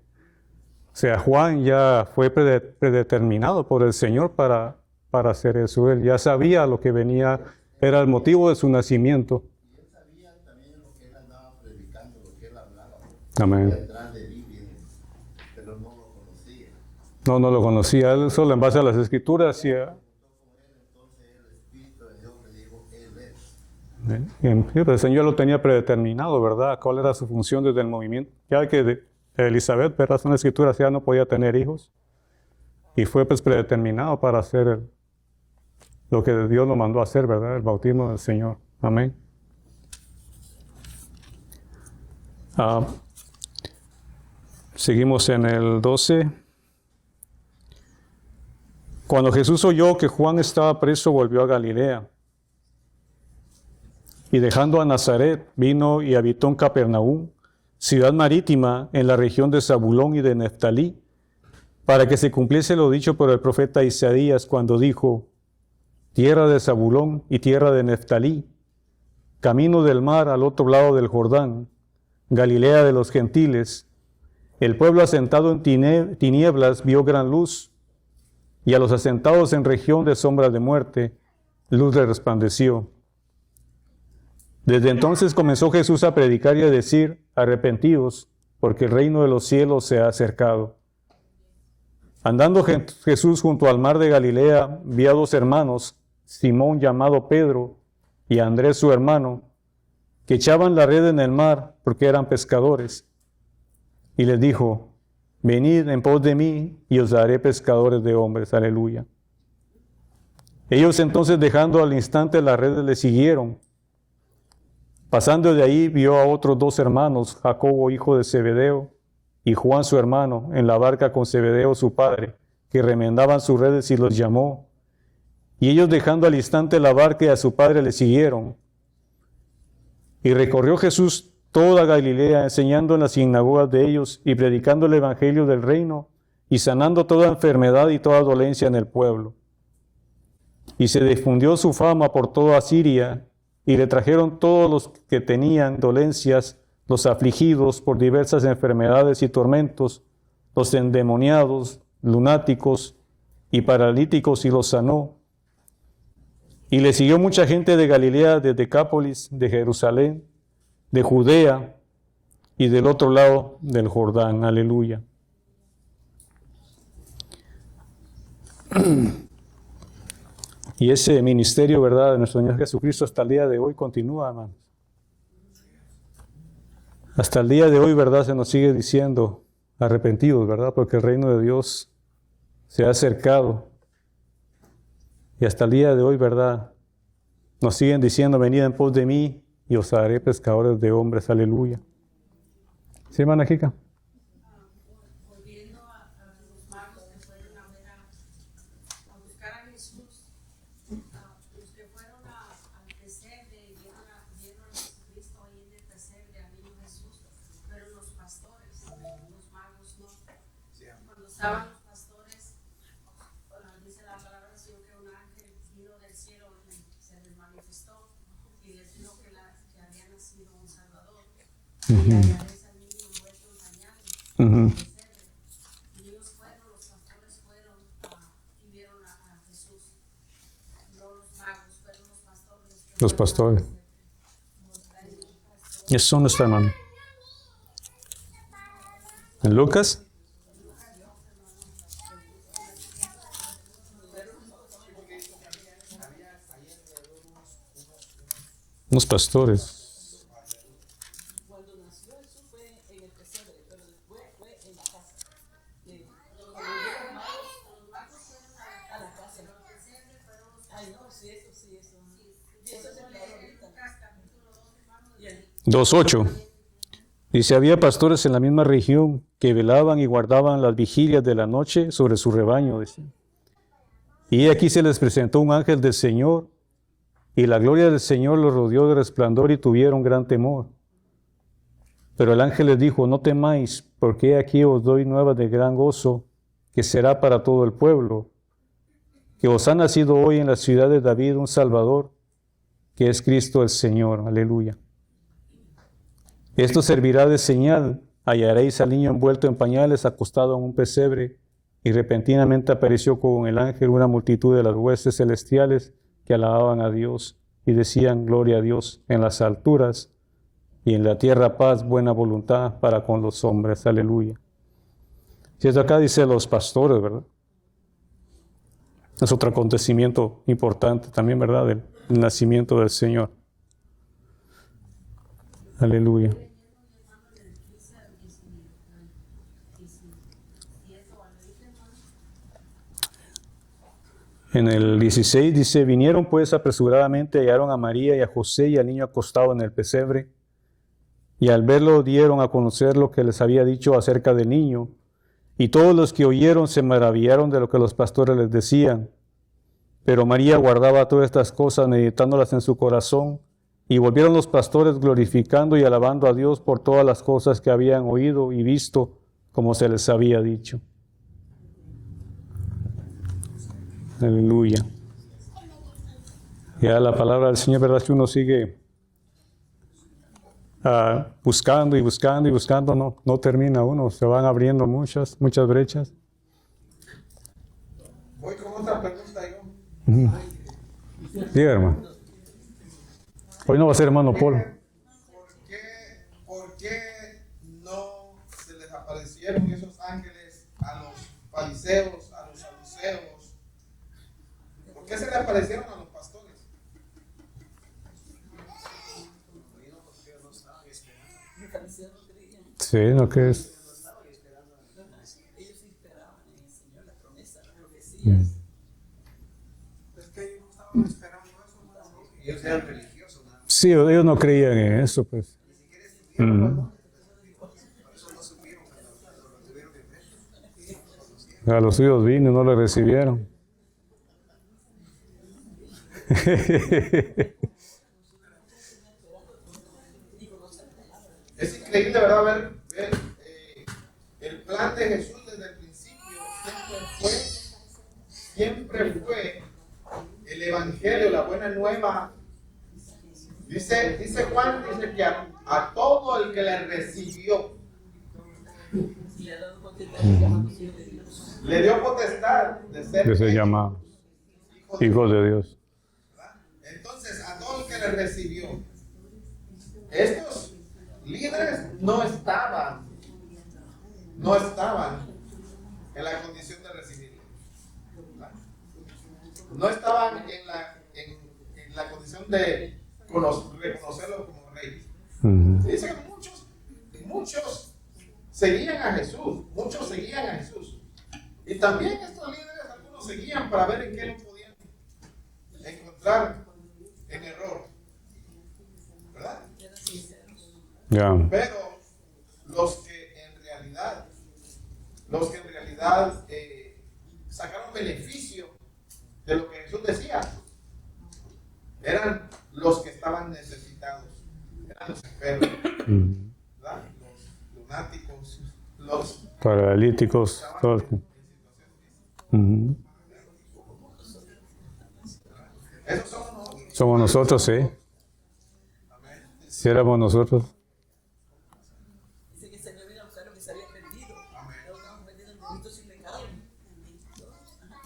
O sea, Juan ya fue predeterminado por el Señor para hacer eso. Él ya sabía lo que venía, era el motivo de su nacimiento. Y él sabía también lo que él andaba predicando, lo que él hablaba. Amén. Detrás de mí viene, pero no lo conocía. No lo conocía, él solo en base a las Escrituras y a... Entonces el Espíritu de Dios le dijo, él es. Sí, pero el Señor lo tenía predeterminado, ¿verdad? ¿Cuál era su función desde el movimiento? Ya que Elizabeth, ¿verdad? En la escritura ya no podía tener hijos. Y fue pues predeterminado para hacer lo que Dios lo mandó a hacer, ¿verdad? El bautismo del Señor. Amén. Seguimos en el 12. Cuando Jesús oyó que Juan estaba preso, volvió a Galilea. Y dejando a Nazaret, vino y habitó en Capernaum, ciudad marítima en la región de Zabulón y de Neftalí, para que se cumpliese lo dicho por el profeta Isaías cuando dijo: tierra de Zabulón y tierra de Neftalí, camino del mar al otro lado del Jordán, Galilea de los gentiles. El pueblo asentado en tinieblas vio gran luz, y a los asentados en región de sombra de muerte, luz le resplandeció. Desde entonces comenzó Jesús a predicar y a decir: arrepentíos, porque el reino de los cielos se ha acercado. Andando Jesús junto al mar de Galilea, vio a dos hermanos, Simón llamado Pedro y a Andrés su hermano, que echaban la red en el mar porque eran pescadores. Y les dijo: venid en pos de mí y os haré pescadores de hombres. Aleluya. Ellos entonces, dejando al instante las redes, le siguieron. Pasando de ahí, vio a otros dos hermanos, Jacobo hijo de Zebedeo y Juan su hermano, en la barca con Zebedeo su padre, que remendaban sus redes, y los llamó. Y ellos, dejando al instante la barca y a su padre, le siguieron. Y recorrió Jesús toda Galilea, enseñando en las sinagogas de ellos y predicando el evangelio del reino y sanando toda enfermedad y toda dolencia en el pueblo. Y se difundió su fama por toda Siria, y le trajeron todos los que tenían dolencias, los afligidos por diversas enfermedades y tormentos, los endemoniados, lunáticos y paralíticos, y los sanó. Y le siguió mucha gente de Galilea, de Decápolis, de Jerusalén, de Judea y del otro lado del Jordán. Aleluya. Y ese ministerio, ¿verdad?, de nuestro Señor Jesucristo hasta el día de hoy continúa, hermanos. Hasta el día de hoy, ¿verdad?, se nos sigue diciendo arrepentidos, ¿verdad?, porque el reino de Dios se ha acercado. Y hasta el día de hoy, ¿verdad?, nos siguen diciendo: venid en pos de mí y os haré pescadores de hombres. Aleluya. ¿Sí, hermana Jica? Volviendo a los magos que fueron a ver a buscar a Jesús, los que fueron al pesebre y vieron a Jesucristo ahí en el pesebre, al niño Jesús, pero los pastores, los magos no. Cuando estaban los pastores, dice la palabra del Señor que un ángel vino del cielo y se les manifestó y les dijo que había nacido un Salvador. Y allá ves al niño envuelto en pañales. Y ellos fueron, los pastores fueron y vieron a Jesús. No los magos, fueron los pastores. Los pastores. Eso son nuestra hermano. ¿En Lucas? Unos pastores. Cuando nació Jesús fue en el pesebre, pero después fue en la casa. Los magos fueron a la casa. Ay, no, sí, eso sí, eso. Y eso se aclaró ahorita. 2:8. Dice: había pastores en la misma región que velaban y guardaban las vigilias de la noche sobre su rebaño. Dice. Y aquí se les presentó un ángel del Señor, y la gloria del Señor los rodeó de resplandor, y tuvieron gran temor. Pero el ángel les dijo: no temáis, porque aquí os doy nuevas de gran gozo, que será para todo el pueblo, que os ha nacido hoy en la ciudad de David un Salvador, que es Cristo el Señor. Aleluya. Esto servirá de señal: hallaréis al niño envuelto en pañales, acostado en un pesebre. Y repentinamente apareció con el ángel una multitud de las huestes celestiales que alababan a Dios y decían: gloria a Dios en las alturas, y en la tierra paz, buena voluntad para con los hombres. Aleluya. Si esto acá dice los pastores, ¿verdad? Es otro acontecimiento importante también, ¿verdad?, del nacimiento del Señor. Aleluya. En el 16 dice, vinieron pues apresuradamente, hallaron a María y a José y al niño acostado en el pesebre. Y al verlo dieron a conocer lo que les había dicho acerca del niño. Y todos los que oyeron se maravillaron de lo que los pastores les decían. Pero María guardaba todas estas cosas, meditándolas en su corazón. Y volvieron los pastores glorificando y alabando a Dios por todas las cosas que habían oído y visto, como se les había dicho. Aleluya. Ya la palabra del Señor, verdad que uno sigue buscando y buscando y buscando, no termina uno, se van abriendo muchas brechas. Voy con otra pregunta yo. Diga, hermano. Hoy no va a ser hermano Polo. ¿Por qué no se les aparecieron esos ángeles a los fariseos, a los saduceos? ¿Por qué se les aparecieron a los pastores? Sí, ¿no que es? Ellos esperaban en el Señor la promesa, las profecías. Es que ellos no estaban esperando eso, hermano. Ellos eran religiosos, ¿no? Sí, ellos no creían en eso, pues. Ni siquiera estuvieron, por eso no supieron cuando lo tuvieron que ver. A los suyos vino y no le recibieron. Es increíble, ¿verdad? Ver el plan de Jesús desde el principio. Siempre fue el evangelio, la buena nueva. Dice Juan, dice que a todo el que le recibió, le dio potestad de ser Que se llama hijos de Dios. Entonces, a todo el que le recibió, estos líderes no estaban en la condición de recibirlo. No estaban en la condición de reconocerlo como rey. Dice que muchos seguían a Jesús, y también estos líderes, algunos seguían para ver en qué lo podían encontrar en error, ¿verdad? Ya. Pero los que en realidad sacaron beneficio de lo que Jesús decía eran los que estaban necesitados, eran los enfermos, ¿verdad? Los lunáticos, los Paralíticos, todos. esos somos nosotros. Somos nosotros, sí. Si éramos nosotros. Dice que el Señor vino a buscar lo que se había perdido. Lo estamos perdiendo en delitos y pecados.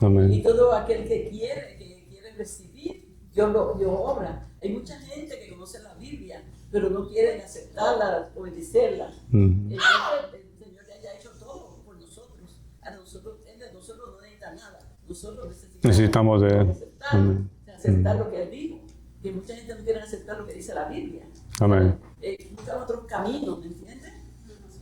Y Amén. todo aquel que quiere recibir, Dios obra. Hay mucha gente que conoce la Biblia, pero no quieren aceptarla, obedecerla. El Señor ya ha hecho todo por nosotros. A nosotros no necesita nada. Nosotros Necesitamos de Él. aceptar lo que Él dijo. Que mucha gente no quiere aceptar lo que dice la Biblia. Amén. Buscan otros caminos, ¿me entiendes?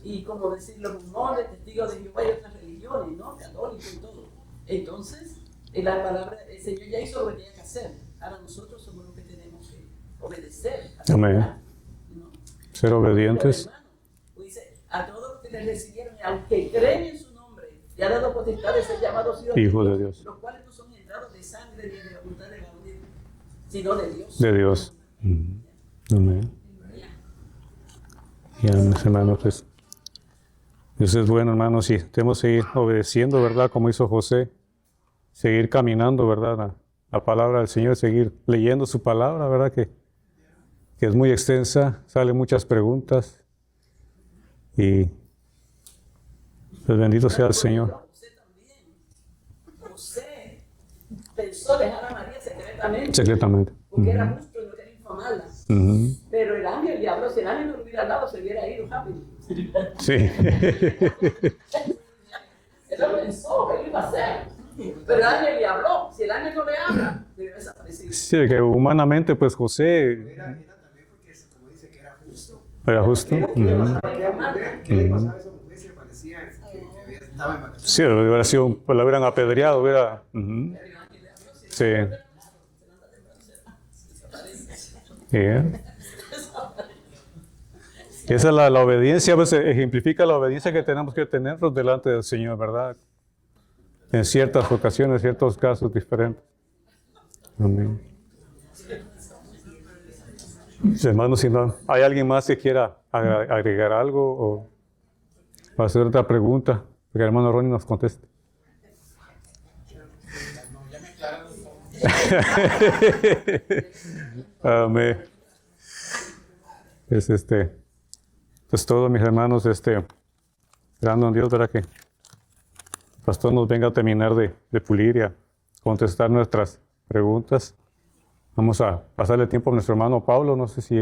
Y como decir los mormones, testigos de Jehová y otras religiones, ¿no? Católicos y todo. Entonces, la palabra, el Señor ya hizo lo que tenía que hacer. Ahora nosotros somos los que tenemos que obedecer. Amén. ¿No? Ser obedientes. Pero, hermano, pues dice, a todos los que le recibieron, aunque creen en su nombre, le ha dado potestad de ser llamados Hijos de Dios. los cuales no son entrados de sangre ni de la voluntad de varón, sino de Dios. De Dios. Amén. Y mis hermanos, pues, Dios es bueno, hermanos, y tenemos que seguir obedeciendo, ¿verdad? Como hizo José, seguir caminando, ¿verdad? La palabra del Señor, seguir leyendo su palabra, ¿verdad? Que es muy extensa, salen muchas preguntas, y pues bendito sea el Señor. José pensó dejar a María secretamente. Secretamente. Porque era justo y no quería infamarla. Pero el ángel le habló, si el ángel no lo hubiera dado, se hubiera ido rápido. Sí. Él lo pensó, ¿qué iba a hacer? Pero el ángel le habló, si el ángel no le habla, debe desaparecer. Sí, que humanamente, pues José Era también porque, como dice, que era justo. era justo. ¿Qué le pasaba a esa mujer? Se parecía que estaba en vacaciones. Sí, hubiera sido, pues la hubieran apedreado, hubiera. Pero el ángel le habló, si Sí. Yeah. Esa es la obediencia, pues ejemplifica la obediencia que tenemos que tener delante del Señor, ¿verdad? En ciertas ocasiones, ciertos casos diferentes. Amén. Hermanos, si no hay alguien más que quiera agregar algo o hacer otra pregunta, que el hermano Ronnie nos conteste. Amén. Pues todo, mis hermanos, esperando en Dios, ¿verdad? Que el pastor nos venga a terminar de pulir y a contestar nuestras preguntas. Vamos a pasarle tiempo a nuestro hermano Pablo, no sé si